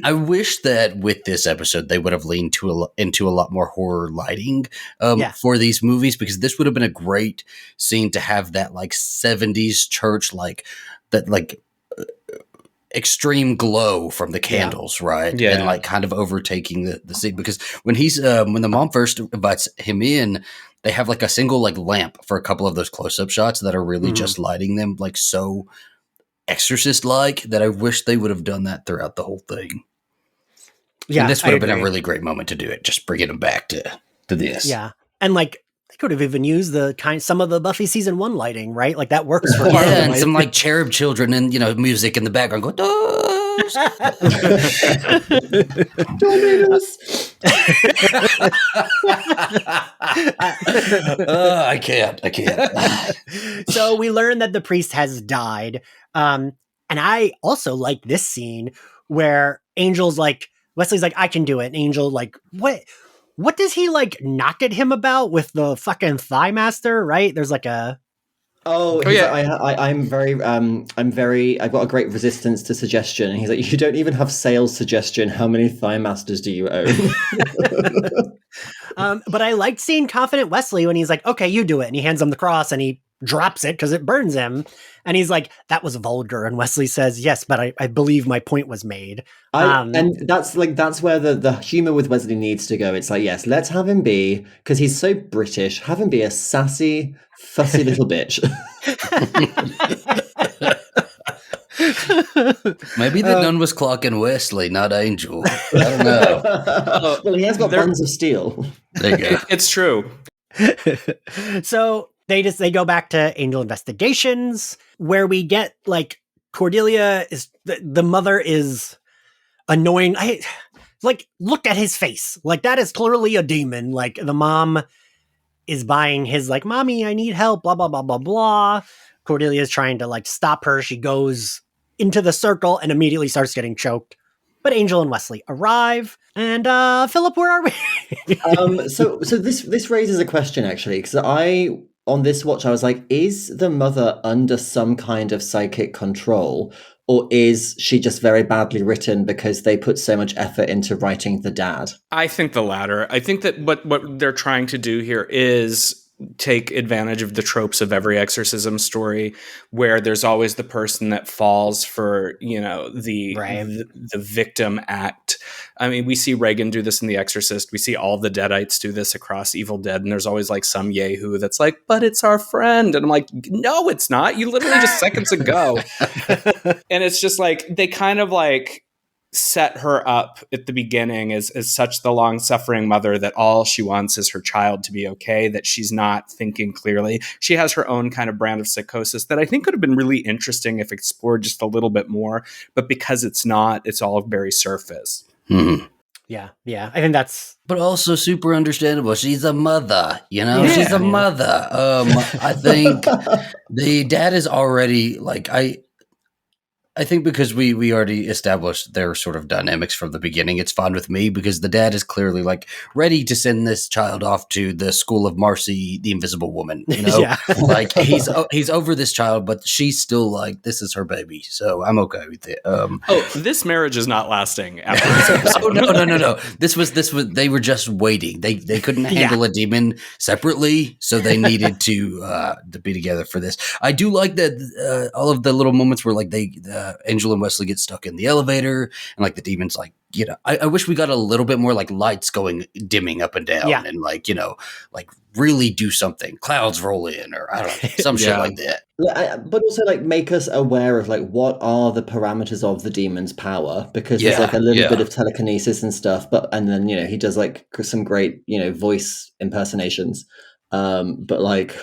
I wish that with this episode they would have leaned into a lot more horror lighting for these movies, because this would have been a great scene to have that like 70s church extreme glow from the candles, right? Yeah. And like kind of overtaking the scene, because when when the mom first invites him in, they have like a single like lamp for a couple of those close-up shots that are really just lighting them like so Exorcist-like, that I wish they would have done that throughout the whole thing. Yeah, and this would have been a really great moment to do it, just bringing them back to this. Yeah, and like they could have even used some of the Buffy season 1 lighting, right? Like that works for and some like cherub children and music in the background going. I can't. So we learn that the priest has died. And I also like this scene where Angel's like, Wesley's like, I can do it. And Angel like, what does he like knock at him about with the fucking thigh master, right? There's like a... yeah. I've got a great resistance to suggestion. And he's like, you don't even have sales suggestion. How many thigh masters do you own? But I liked seeing confident Wesley when he's like, okay, you do it. And he hands him the cross and he drops it because it burns him. And he's like, that was vulgar. And Wesley says, yes, but I believe my point was made. And that's where the humor with Wesley needs to go. It's like, yes, let's have him be, because he's so British, have him be a sassy, fussy little bitch. Maybe the nun was clocking Wesley, not Angel. I don't know. Well, he has got buns of steel. There you go. It's true. So they go back to Angel Investigations, where we get like Cordelia is the mother is annoying. Look at his face. Like that is clearly a demon. Like the mom is buying his like, mommy, I need help, blah, blah, blah, blah, blah. Cordelia is trying to like stop her. She goes into the circle and immediately starts getting choked. But Angel and Wesley arrive. And Philip, where are we? So this raises a question, actually, because on this watch, I was like, is the mother under some kind of psychic control, or is she just very badly written because they put so much effort into writing the dad? I think the latter. I think that what they're trying to do here is take advantage of the tropes of every exorcism story, where there's always the person that falls for, the victim act. I mean, we see Reagan do this in The Exorcist. We see all the Deadites do this across Evil Dead. And there's always like some yahoo that's like, but it's our friend. And I'm like, no, it's not. You literally just seconds ago. And it's just like, they kind of like set her up at the beginning as such the long-suffering mother that all she wants is her child to be okay, that she's not thinking clearly. She has her own kind of brand of psychosis that I think could have been really interesting if explored just a little bit more. But because it's not, it's all very surface. Mm-hmm. Yeah. I think that's... But also super understandable. She's a mother, she's a mother. I think the dad is already like... I think because we already established their sort of dynamics from the beginning, it's fine with me, because the dad is clearly like ready to send this child off to the school of Marcy, the Invisible Woman. Yeah. Like he's over this child, but she's still like, this is her baby, so I'm okay with it. This marriage is not lasting after this episode. No. This was they were just waiting. They couldn't handle a demon separately, so they needed to be together for this. I do like that all of the little moments where like Angel and Wesley get stuck in the elevator, and like the demon's like, I wish we got a little bit more like lights dimming up and down, and like, like really do something. Clouds roll in, or I don't know, some shit like that. But also like make us aware of like what are the parameters of the demon's power, because there's like a little bit of telekinesis and stuff, and then he does like some great voice impersonations, but like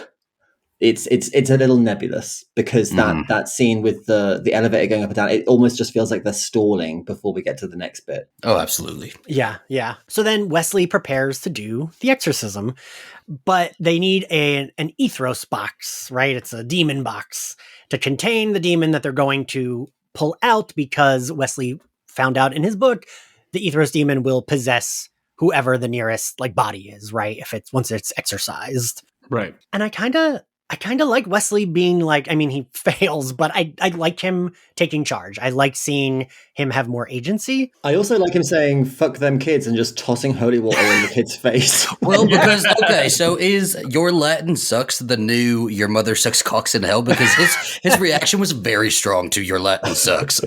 it's a little nebulous, because that scene with the elevator going up and down, it almost just feels like they're stalling before we get to the next bit. Oh, absolutely. Yeah. So then Wesley prepares to do the exorcism, but they need an ethos box, right? It's a demon box to contain the demon that they're going to pull out, because Wesley found out in his book the ethos demon will possess whoever the nearest like body is, right? If it's once it's exorcised. Right. And I kind of like Wesley being like, I mean, he fails, but I like him taking charge. I like seeing him have more agency. I also like him saying, fuck them kids, and just tossing holy water in the kid's face. Well, because, okay, so is your Latin sucks the new your mother sucks cocks in hell? Because his reaction was very strong to your Latin sucks.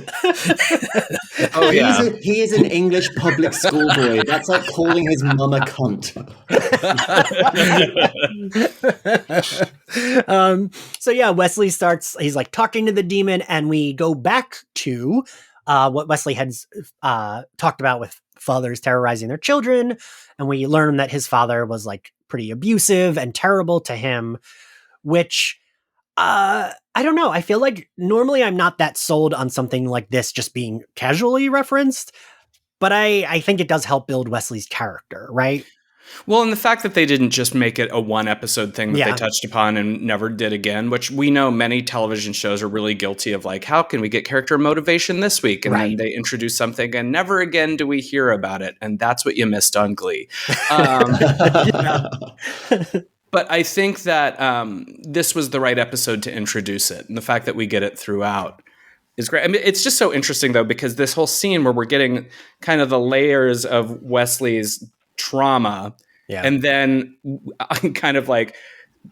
Oh, yeah. He is an English public school boy. That's like calling his mum a cunt. So yeah, Wesley starts, he's like talking to the demon, and we go back to what Wesley had talked about with fathers terrorizing their children. And we learn that his father was like pretty abusive and terrible to him, which I don't know. I feel like normally I'm not that sold on something like this just being casually referenced, but I think it does help build Wesley's character, right? Well, and the fact that they didn't just make it a one episode thing that they touched upon and never did again, which we know many television shows are really guilty of, like, how can we get character motivation this week? And then they introduce something and never again do we hear about it. And that's what you missed on Glee. But I think that this was the right episode to introduce it. And the fact that we get it throughout is great. I mean, it's just so interesting, though, because this whole scene where we're getting kind of the layers of Wesley's trauma, and then kind of like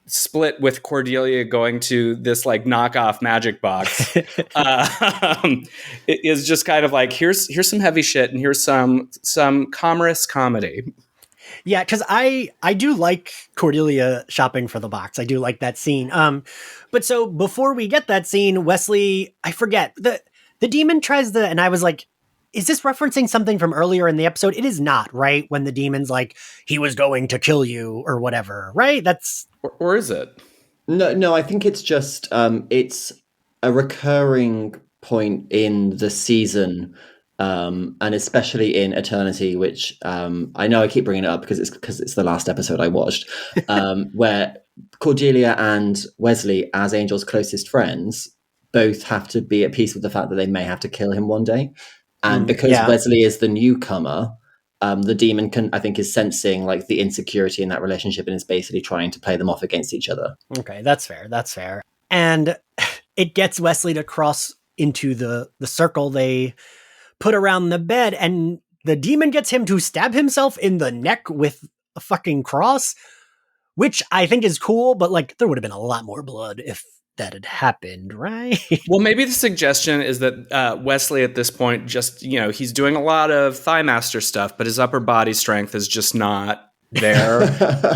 split with Cordelia going to this like knockoff magic box. It is just kind of like, here's some heavy shit and here's some commerce comedy. Yeah, because I do like Cordelia shopping for the box. I do like that scene. But so before we get that scene, Wesley, I forget, the demon tries to, and I was like, is this referencing something from earlier in the episode? It is not, right? When the demon's like, he was going to kill you or whatever, right? That's... Or is it? No, I think it's just, it's a recurring point in the season, and especially in Eternity, which I know I keep bringing it up because it's the last episode I watched, where Cordelia and Wesley, as Angel's closest friends, both have to be at peace with the fact that they may have to kill him one day. And because Wesley is the newcomer, the demon is sensing like the insecurity in that relationship and is basically trying to play them off against each other. Okay, that's fair. And it gets Wesley to cross into the circle they put around the bed, and the demon gets him to stab himself in the neck with a fucking cross, which I think is cool, but like there would have been a lot more blood if that had happened, right? Well, maybe the suggestion is that Wesley at this point just, he's doing a lot of thigh master stuff, but his upper body strength is just not there.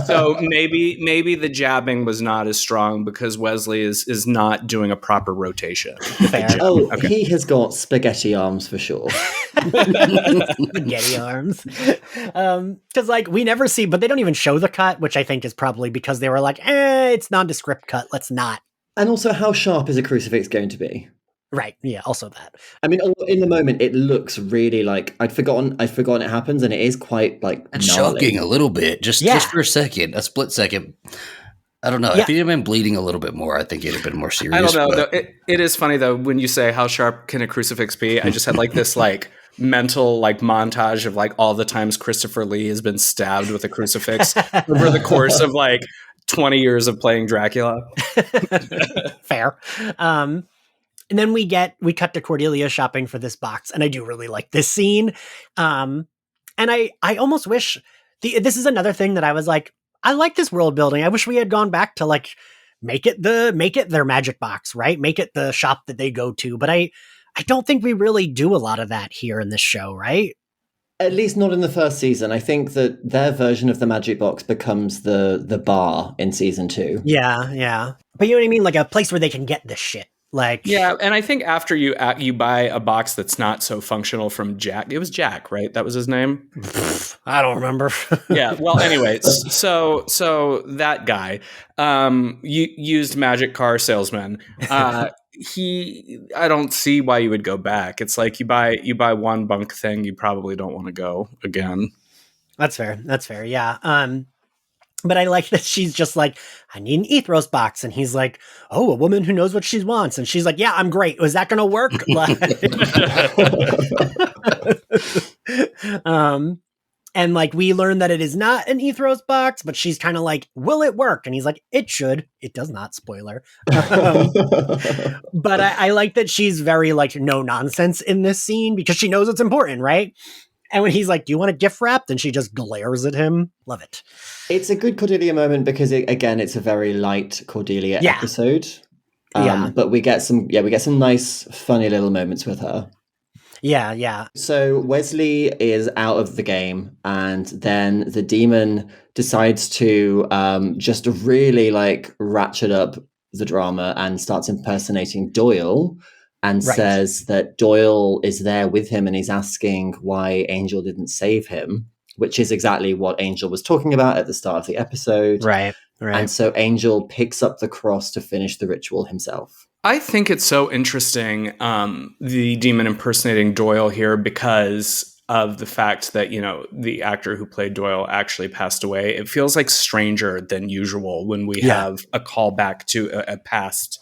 So maybe the jabbing was not as strong because Wesley is not doing a proper rotation. Fair. Oh, okay. He has got spaghetti arms for sure. Spaghetti arms. Because like we never see, but they don't even show the cut, which I think is probably because they were like, it's nondescript cut. Let's not. And also, how sharp is a crucifix going to be? Right. Yeah. Also that. I mean, in the moment, it looks really like I'd forgotten it happens, and it is quite like it's shocking a little bit, just for a second, a split second. I don't know. If he'd have been bleeding a little bit more, I think it'd have been more serious. I don't know. Though, it is funny though when you say how sharp can a crucifix be. I just had like this like mental like montage of like all the times Christopher Lee has been stabbed with a crucifix over the course of like 20 years of playing Dracula. Fair. And then we cut to Cordelia shopping for this box, and I do really like this scene. And I almost wish this is another thing that I was like, I like this world building. I wish we had gone back to like make it their magic box, right? Make it the shop that they go to. But I don't think we really do a lot of that here in this show, right? At least not in the first season. I think that their version of the magic box becomes the bar in season 2. Yeah. But you know what I mean? Like a place where they can get this shit. Like, yeah, and I think after you buy a box that's not so functional from Jack, it was Jack, right? That was his name. I don't remember. Yeah. Well, anyway, so that guy, used magic car salesman. I don't see why you would go back. It's like you buy one bunk thing, you probably don't want to go again. That's fair. Yeah. But I like that she's just like, I need an Ethros box. And he's like, oh, a woman who knows what she wants. And she's like, yeah, I'm great. Was that going to work? And like we learn that it is not an Ethros box, but she's kind of like, will it work? And he's like, it should. It does not, spoiler. But I like that she's very like no nonsense in this scene because she knows it's important, right? And when he's like, do you want a gift wrap? Then she just glares at him. Love it. It's a good Cordelia moment because it's a very light Cordelia episode. But we get some nice, funny little moments with her. Yeah. So Wesley is out of the game, and then the demon decides to just really like ratchet up the drama and starts impersonating Doyle and says that Doyle is there with him and he's asking why Angel didn't save him, which is exactly what Angel was talking about at the start of the episode. Right. And so Angel picks up the cross to finish the ritual himself. I think it's so interesting, the demon impersonating Doyle here, because of the fact that, you know, the actor who played Doyle actually passed away. It feels like stranger than usual when we have a callback to a past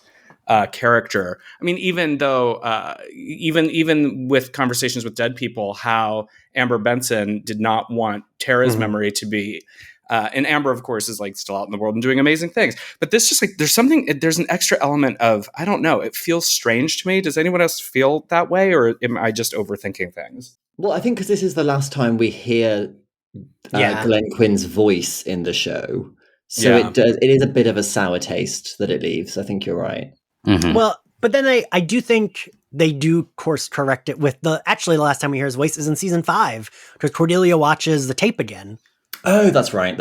character. I mean, even though, even with Conversations with Dead People, how Amber Benson did not want Tara's memory to be and Amber, of course, is like still out in the world and doing amazing things. But this just like there's an extra element of, I don't know, it feels strange to me. Does anyone else feel that way, or am I just overthinking things? Well, I think because this is the last time we hear Glenn Quinn's voice in the show, so it is a bit of a sour taste that it leaves. I think you're right. Mm-hmm. Well, but then I do think they do course correct it with the last time we hear his voice is in season 5 because Cordelia watches the tape again. Oh, that's right.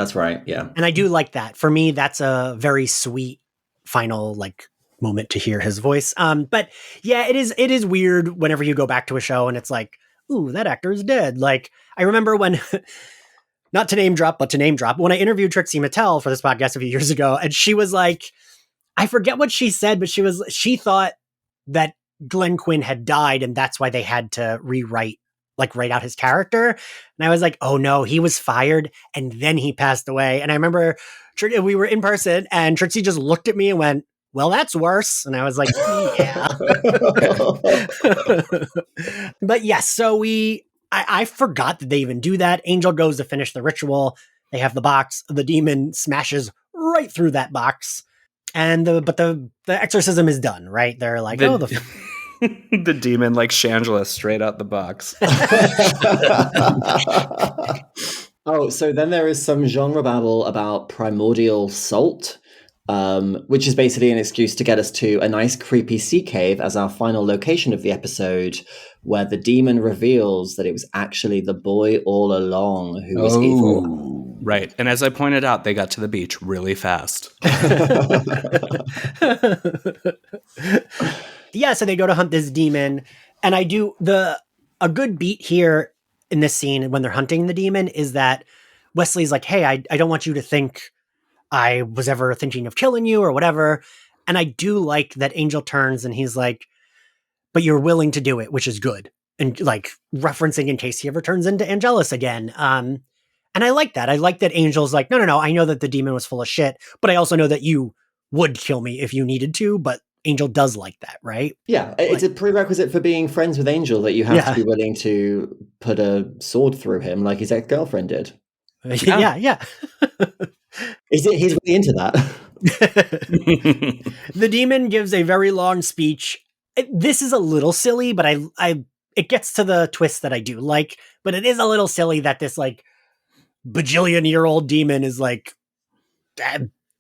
Yeah. And I do like that. For me, that's a very sweet final like moment to hear his voice. But yeah, it is weird whenever you go back to a show and it's like, ooh, that actor is dead. Like I remember when, not to name drop, but to name drop, when I interviewed Trixie Mattel for this podcast a few years ago, and she was like, I forget what she said, but she thought that Glenn Quinn had died and that's why they had to write out his character. And I was like, oh no, he was fired and then he passed away. And I remember we were in person and Trixie just looked at me and went, well, that's worse. And I was like, yeah. But yes, so I forgot that they even do that. Angel goes to finish the ritual. They have the box. The demon smashes right through that box. And the exorcism is done, right? They're like, the demon like Shangela straight out the box. Oh, so then there is some genre babble about primordial salt, which is basically an excuse to get us to a nice creepy sea cave as our final location of the episode, where the demon reveals that it was actually the boy all along who was evil. Right. And as I pointed out, they got to the beach really fast. Yeah, so they go to hunt this demon, and I do a good beat here in this scene when they're hunting the demon is that Wesley's like, hey, I don't want you to think I was ever thinking of killing you or whatever. And I do like that Angel turns and he's like, but you're willing to do it, which is good. And like referencing in case he ever turns into Angelus again. And I like that. I like that Angel's like, no, I know that the demon was full of shit, but I also know that you would kill me if you needed to, but Angel does like that, right? Yeah, it's a prerequisite for being friends with Angel that you have to be willing to put a sword through him like his ex-girlfriend did. Yeah. He's really into that. The demon gives a very long speech. This is a little silly, but it gets to the twist that I do like, but it is a little silly that this like bajillion-year-old demon is like,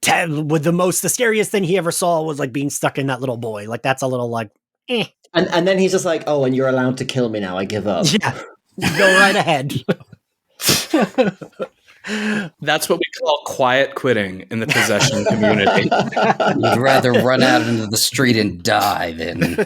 with the scariest thing he ever saw was like being stuck in that little boy. Like that's a little like, eh. And then he's just like, oh, and you're allowed to kill me now. I give up. Yeah, go right ahead. That's what we call quiet quitting in the possession community. You'd rather run out into the street and die than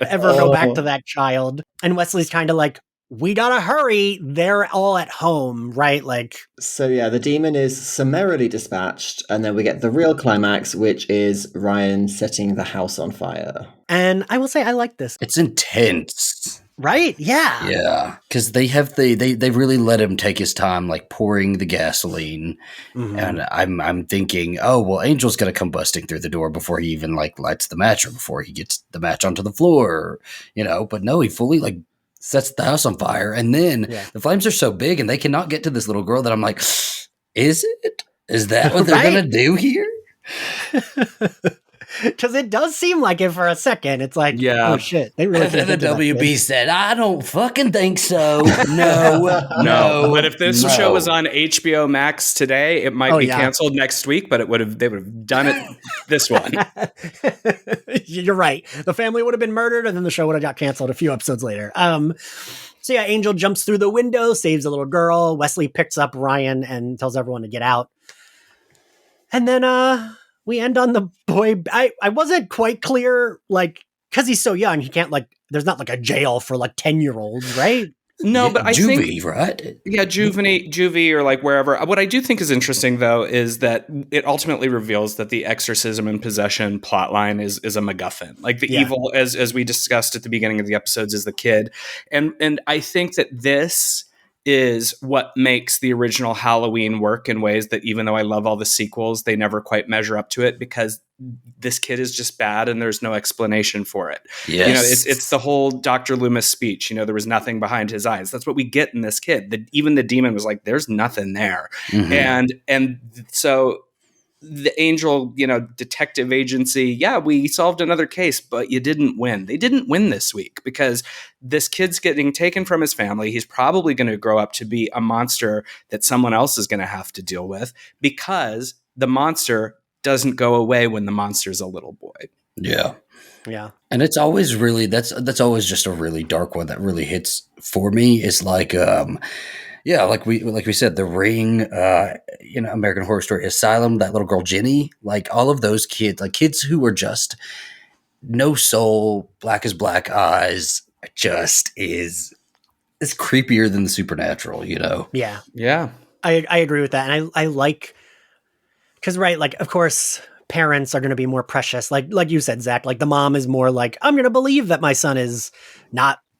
ever go back to that child. And Wesley's kind of like, we gotta hurry. They're all at home, right? Like, so yeah, the demon is summarily dispatched, and then we get the real climax, which is Ryan setting the house on fire. And I will say, I like this. It's intense. Right? Yeah. Yeah. Because they really let him take his time, like pouring the gasoline. Mm-hmm. And I'm thinking, oh, well, Angel's going to come busting through the door before he even like lights the match or before he gets the match onto the floor, you know, but no, he fully like sets the house on fire. And then the flames are so big and they cannot get to this little girl that I'm like, is it? Is that what they're going to do here? Because it does seem like it for a second. It's like, oh shit, they really. And the WB said, "I don't fucking think so." No. But if this show was on HBO Max today, it might be canceled next week. But they would have done it this one. You're right. The family would have been murdered, and then the show would have got canceled a few episodes later. So yeah, Angel jumps through the window, saves a little girl. Wesley picks up Ryan and tells everyone to get out. And then we end on the boy. I wasn't quite clear, like, because he's so young, he can't, like, there's not like a jail for like 10-year-olds, right? No, but I think, right? Yeah, juvie, or like wherever. What I do think is interesting, though, is that it ultimately reveals that the exorcism and possession plotline is a MacGuffin. Like the evil, as we discussed at the beginning of the episodes, is the kid, and I think that this is what makes the original Halloween work in ways that, even though I love all the sequels, they never quite measure up to it, because this kid is just bad and there's no explanation for it. Yes. You know, it's the whole Dr. Loomis speech, you know, there was nothing behind his eyes. That's what we get in this kid. Even the demon was like, there's nothing there. Mm-hmm. And so the Angel, you know, detective agency, we solved another case, but you didn't win. They didn't win this week because this kid's getting taken from his family. He's probably going to grow up to be a monster that someone else is going to have to deal with, because the monster doesn't go away when the monster's a little boy. Yeah. Yeah. And it's always really, that's always just a really dark one that really hits for me. It's like, like we said, The Ring, American Horror Story Asylum, that little girl Jenny, like all of those kids, like kids who were just no soul, black as black eyes, just is creepier than the supernatural, you know? Yeah. Yeah. I agree with that. And I like, because, right, like, of course, parents are going to be more precious. Like you said, Zach, like the mom is more like, I'm going to believe that my son is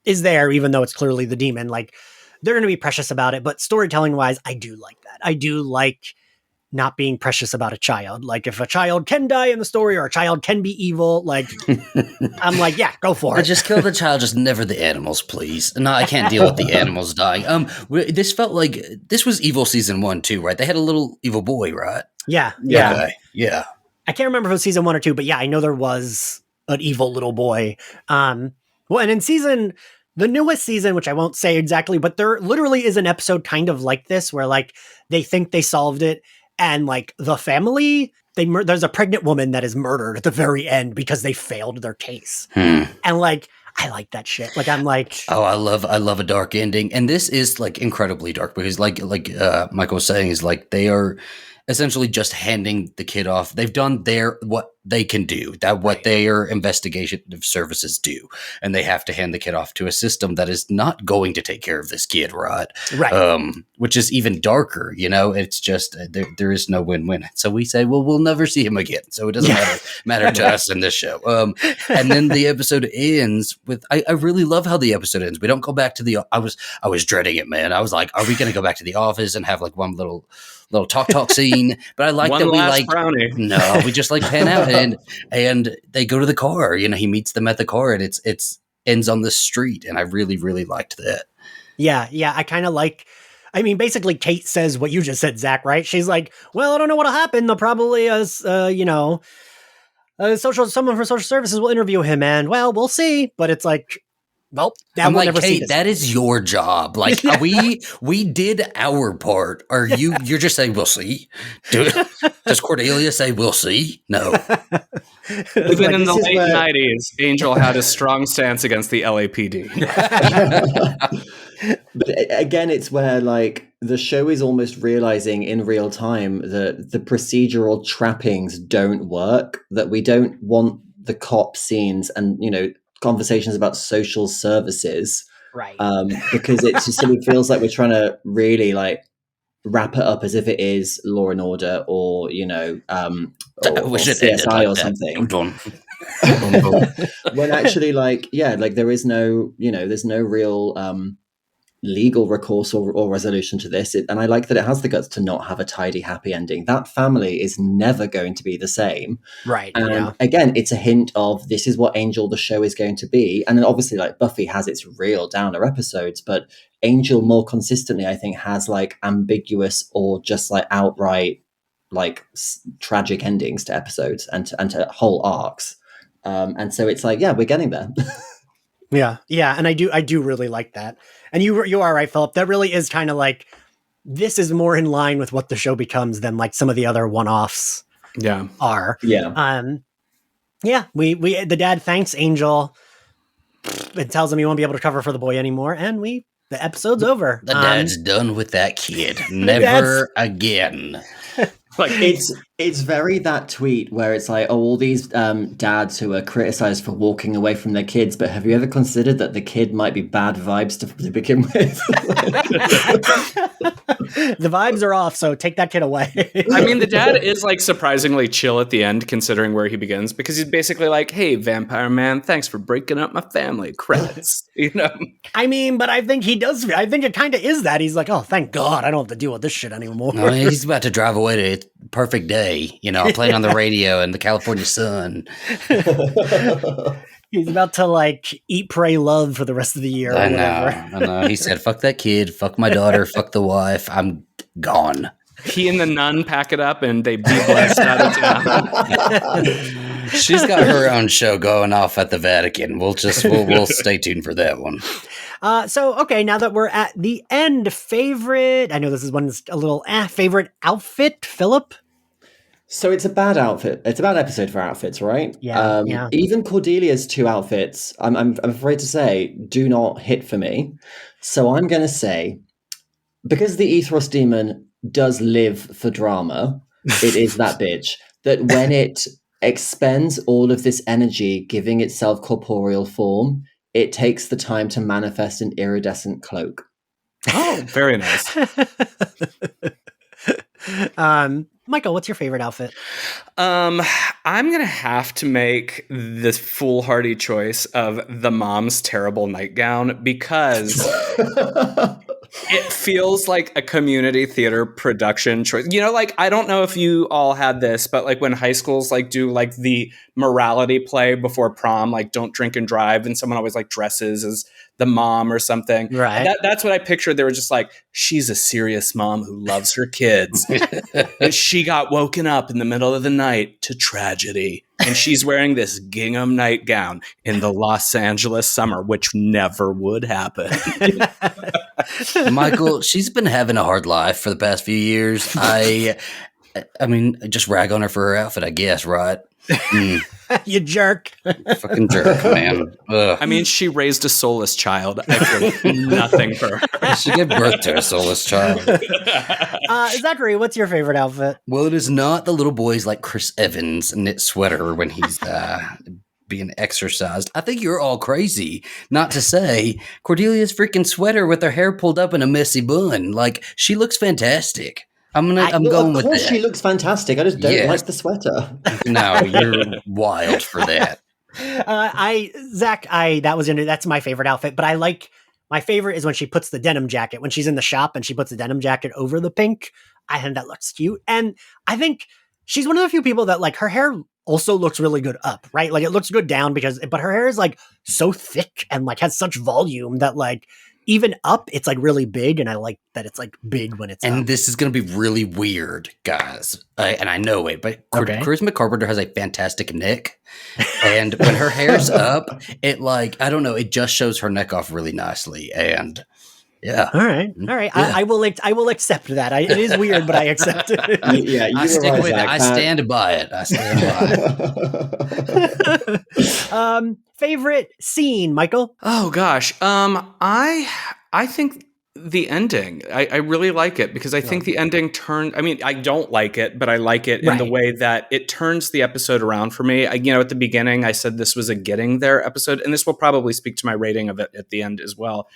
there, even though it's clearly the demon. Like, they're going to be precious about it. But storytelling wise, I do like that. I do like not being precious about a child. Like, if a child can die in the story or a child can be evil, like, I'm like, yeah, go for it. Just kill the child, just never the animals, please. No, I can't deal with the animals dying. This felt like this was Evil season 1 too, right? They had a little evil boy, right? Yeah. Okay. Yeah. I can't remember if it was season 1 or 2, but yeah, I know there was an evil little boy. And in the newest season, which I won't say exactly, but there literally is an episode kind of like this where, like, they think they solved it, and, like, the family, there's a pregnant woman that is murdered at the very end because they failed their case. And, like, I like that shit. Like, I'm like, oh, I love a dark ending, and this is, like, incredibly dark because, like Michael was saying, is like they are essentially just handing the kid off. They've done what they can do, what their investigative services do, and they have to hand the kid off to a system that is not going to take care of this kid, right? Which is even darker, you know. It's just there is no win-win. So we say, well, we'll never see him again, so it doesn't matter to us in this show. And then the episode ends with, I really love how the episode ends. We don't go back to I was dreading it, man. I was like, are we going to go back to the office and have like one little talk scene? But I like that we like brownie. No, we just like pan out and they go to the car. You know, he meets them at the car, and it's ends on the street, and I really, really liked that. Yeah, I kind of like. I mean, basically, Kate says what you just said, Zach. Right? She's like, "Well, I don't know what'll happen. They'll probably, someone from social services will interview him, and well, we'll see." But it's like, well, I'm like, Kate, that is your job. Like, we did our part. You're just saying we'll see? Does Cordelia say we'll see? No. Even in the late 90s, Angel had a strong stance against the LAPD. But again, it's where, like, the show is almost realizing in real time that the procedural trappings don't work, that we don't want the cop scenes and, you know, conversations about social services, right? Because it just sort of feels like we're trying to really, like, wrap it up as if it is Law and Order or, you know, or CSI or something. When actually, like, yeah, like there is no, you know, there's no real legal recourse or resolution to this. And I like that it has the guts to not have a tidy, happy ending. That family is never going to be the same. Right. And again, it's a hint of this is what Angel, the show, is going to be. And then obviously, like, Buffy has its real downer episodes, but Angel more consistently, I think, has like ambiguous or just like outright like tragic endings to episodes and to whole arcs. And so it's like, yeah, we're getting there. Yeah. And I do really like that. And you are right, Philip. That really is kind of like, this is more in line with what the show becomes than like some of the other one-offs are. Yeah. The dad thanks Angel. It tells him he won't be able to cover for the boy anymore. And the episode's over. The dad's done with that kid. Never again. Like it's very that tweet where it's like, oh, all these dads who are criticized for walking away from their kids, but have you ever considered that the kid might be bad vibes to begin with? The vibes are off, so take that kid away. I mean, the dad is like surprisingly chill at the end, considering where he begins, because he's basically like, "Hey, Vampire Man, thanks for breaking up my family." Credits, you know. I mean, but I think he does. I think it kind of is that. He's like, "Oh, thank God, I don't have to deal with this shit anymore." No, he's about to drive away to a perfect day, you know, playing on the radio in the California sun. He's about to like eat, pray, love for the rest of the year. I know. He said, "Fuck that kid, fuck my daughter, fuck the wife. I'm gone." He and the nun pack it up and they be blessed out of town. She's got her own show going off at the Vatican. We'll stay tuned for that one. So, okay, now that we're at the end, favorite, I know this is one's a little favorite outfit, Philip? So it's a bad outfit. It's a bad episode for outfits, right? Yeah. Even Cordelia's 2 outfits, I'm afraid to say, do not hit for me. So I'm going to say, because the Ethos Demon does live for drama, it is that bitch, that when it expends all of this energy giving itself corporeal form, it takes the time to manifest an iridescent cloak. Oh, very nice. Michael, what's your favorite outfit? I'm going to have to make this foolhardy choice of the mom's terrible nightgown because it feels like a community theater production choice. You know, like, I don't know if you all had this, but like when high schools like do like the morality play before prom, like Don't Drink and Drive, and someone always like dresses as the mom or something. Right. That's what I pictured. They were just like, she's a serious mom who loves her kids. And she got woken up in the middle of the night to tragedy. And she's wearing this gingham nightgown in the Los Angeles summer, which never would happen. Michael, she's been having a hard life for the past few years. I mean, just rag on her for her outfit, I guess, right? You jerk. Fucking jerk, man. Ugh. I mean, she raised a soulless child. I feel nothing for her. She gave birth to a soulless child. Zachary, what's your favorite outfit? Well, it is not the little boy's like Chris Evans knit sweater when he's being exercised. I think you're all crazy not to say Cordelia's freaking sweater with her hair pulled up in a messy bun. Like, she looks fantastic. I'm going with that. Of course, she looks fantastic. I just don't like the sweater. No, you're wild for that. That's my favorite outfit. But my favorite is when she puts the denim jacket, when she's in the shop and she puts the denim jacket over the pink. I think that looks cute. And I think she's one of the few people that like her hair also looks really good up, right? Like it looks good down but her hair is like so thick and like has such volume that like, even up, it's like really big, and I like that it's like big when it's and up. This is going to be really weird, guys. And I know it, but Charisma Carpenter has a fantastic neck. And when her hair's up, it like, I don't know, it just shows her neck off really nicely. And yeah. All right. Yeah. I will accept that. It is weird, but I accept it. Yeah, I stick with it. I stand by it. Favorite scene, Michael? Oh gosh. I think the ending. I really like it because I think the ending I don't like it, but I like it in the way that it turns the episode around for me. At the beginning I said this was a getting there episode, and this will probably speak to my rating of it at the end as well.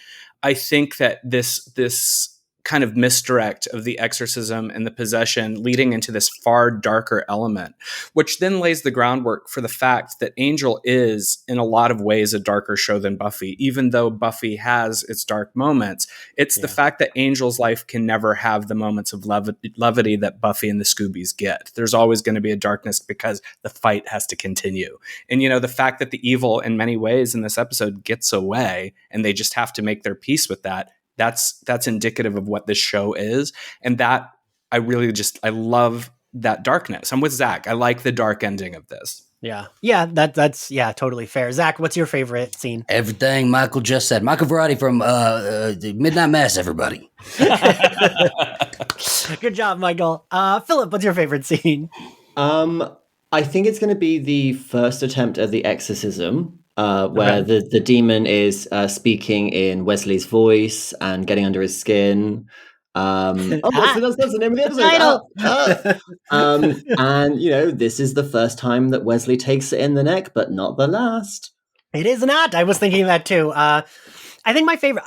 I think that this kind of misdirect of the exorcism and the possession leading into this far darker element, which then lays the groundwork for the fact that Angel is in a lot of ways a darker show than Buffy. Even though Buffy has its dark moments, it's the fact that Angel's life can never have the moments of levity that Buffy and the Scoobies get. There's always going to be a darkness because the fight has to continue. And, you know, the fact that the evil in many ways in this episode gets away and they just have to make their peace with that, that's indicative of what this show is. And that I love that darkness. I'm with Zach. I like the dark ending of this. Yeah. Yeah. That's totally fair. Zach, what's your favorite scene? Everything Michael just said. Michael Varrati from the Midnight Mass, everybody. Good job, Michael. Philip, what's your favorite scene? I think it's going to be the first attempt at the exorcism, where the demon is speaking in Wesley's voice and getting under his skin. That's the name of the episode. And, you know, this is the first time that Wesley takes it in the neck, but not the last. It is not. I was thinking that too. I think my favorite...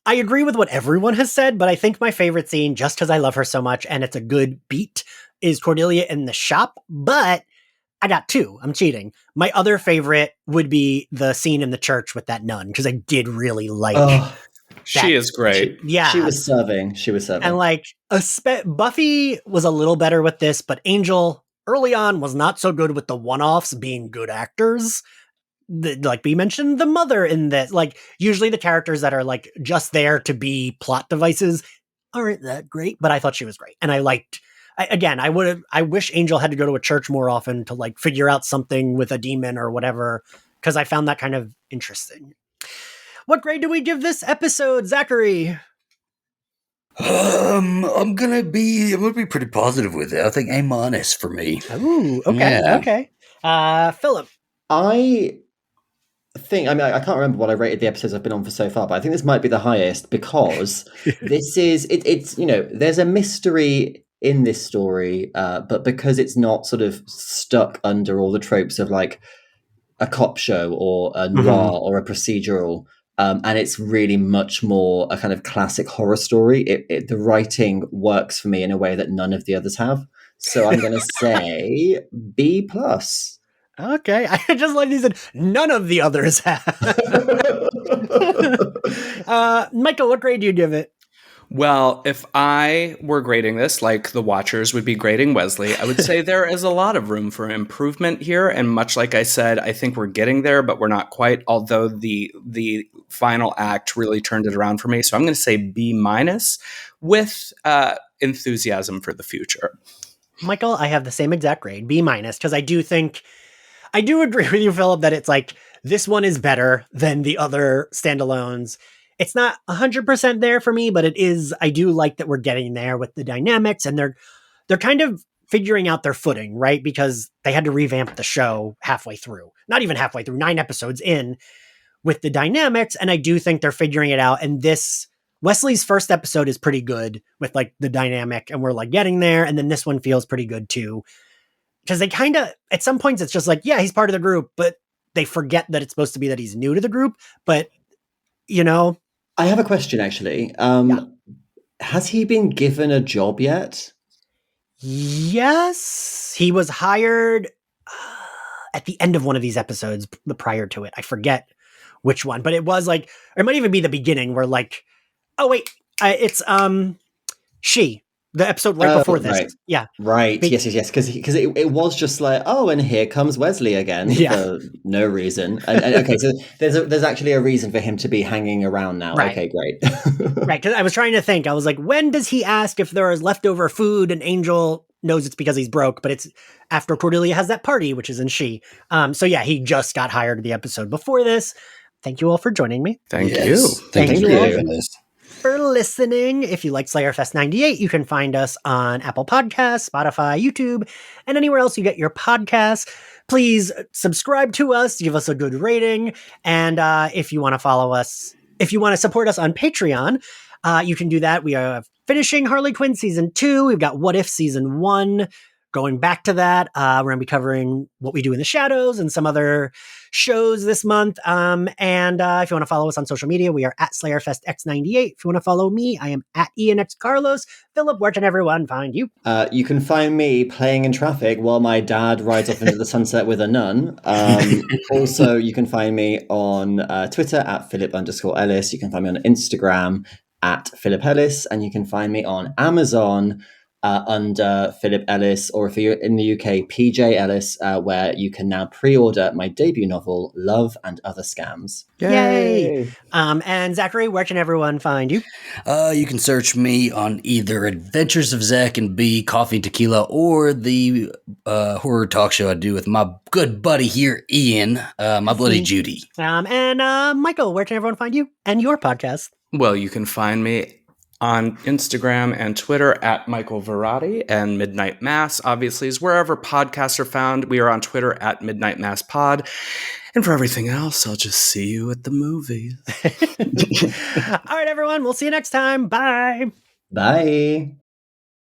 I agree with what everyone has said, but I think my favorite scene, just because I love her so much and it's a good beat, is Cordelia in the shop. But I got two. I'm cheating. My other favorite would be the scene in the church with that nun, because I did really like she is great. She was serving. And like, Buffy was a little better with this, but Angel early on was not so good with the one-offs being good actors. Like we mentioned the mother in this, like usually the characters that are like just there to be plot devices aren't that great, but I thought she was great. And I wish Angel had to go to a church more often to like figure out something with a demon or whatever, because I found that kind of interesting. What grade do we give this episode, Zachary? I'm gonna be pretty positive with it. I think A- for me. Ooh, okay, okay. Philip, I can't remember what I rated the episodes I've been on for so far, but I think this might be the highest because this is it's you know, there's a mystery in this story, but because it's not sort of stuck under all the tropes of like a cop show or a noir or a procedural, and it's really much more a kind of classic horror story. The writing works for me in a way that none of the others have. So I'm going to say B+. Okay, I just like these. None of the others have. Michael, what grade do you give it? Well, if I were grading this, like the Watchers would be grading Wesley, I would say there is a lot of room for improvement here. And much like I said, I think we're getting there, but we're not quite. Although the final act really turned it around for me, so I'm going to say B- with enthusiasm for the future. Michael, I have the same exact grade, B-, because I do agree with you, Philip, that it's like this one is better than the other standalones. It's not 100% there for me, but it is. I do like that we're getting there with the dynamics, and they're kind of figuring out their footing, right? Because they had to revamp the show halfway through, not even halfway through, 9 episodes in with the dynamics. And I do think they're figuring it out. And this Wesley's first episode is pretty good with like the dynamic, and we're like getting there. And then this one feels pretty good too. Because they kind of, at some points, it's just like, yeah, he's part of the group, but they forget that it's supposed to be that he's new to the group. But, you know. I have a question, actually. Has he been given a job yet? Yes. He was hired at the end of one of these episodes prior to it. I forget which one, but it was like, or it might even be the beginning where like, oh, wait, it's she. The episode before this. Right. Yeah. Right. Yes. Because it was just like, oh, and here comes Wesley again for no reason. And okay, so there's actually a reason for him to be hanging around now. Right. Okay, great. Right, because I was trying to think. I was like, when does he ask if there is leftover food? And Angel knows it's because he's broke, but it's after Cordelia has that party, which is in she. So yeah, he just got hired the episode before this. Thank you all for joining me. Thank you. Thank you for listening. If you like Slayerfest 98, you can find us on Apple Podcasts, Spotify, YouTube, and anywhere else you get your podcasts. Please subscribe to us, give us a good rating, and if you want to follow us, if you want to support us on Patreon, you can do that. We are finishing Harley Quinn Season 2. We've got What If Season 1 going back to that. We're going to be covering What We Do in the Shadows and some other shows this month. And if you want to follow us on social media, we are at SlayerFestX98. If you want to follow me, I am at IanXCarlos. Philip, where can everyone find you? You can find me playing in traffic while my dad rides off into the sunset with a nun. Also, you can find me on Twitter at Philip_Ellis. You can find me on Instagram at Philip Ellis, and you can find me on Amazon under Philip Ellis, or if you're in the UK, PJ Ellis, where you can now pre-order my debut novel, Love and Other Scams. Yay! And Zachary, where can everyone find you? You can search me on either Adventures of Zach and B, Coffee and Tequila, or the horror talk show I do with my good buddy here, Ian, My Bloody Judy. And Michael, where can everyone find you and your podcast? Well, you can find me on Instagram and Twitter at Michael Varrati, and Midnight Mass, obviously, is wherever podcasts are found. We are on Twitter at Midnight Mass Pod. And for everything else, I'll just see you at the movies. All right, everyone. We'll see you next time. Bye. Bye.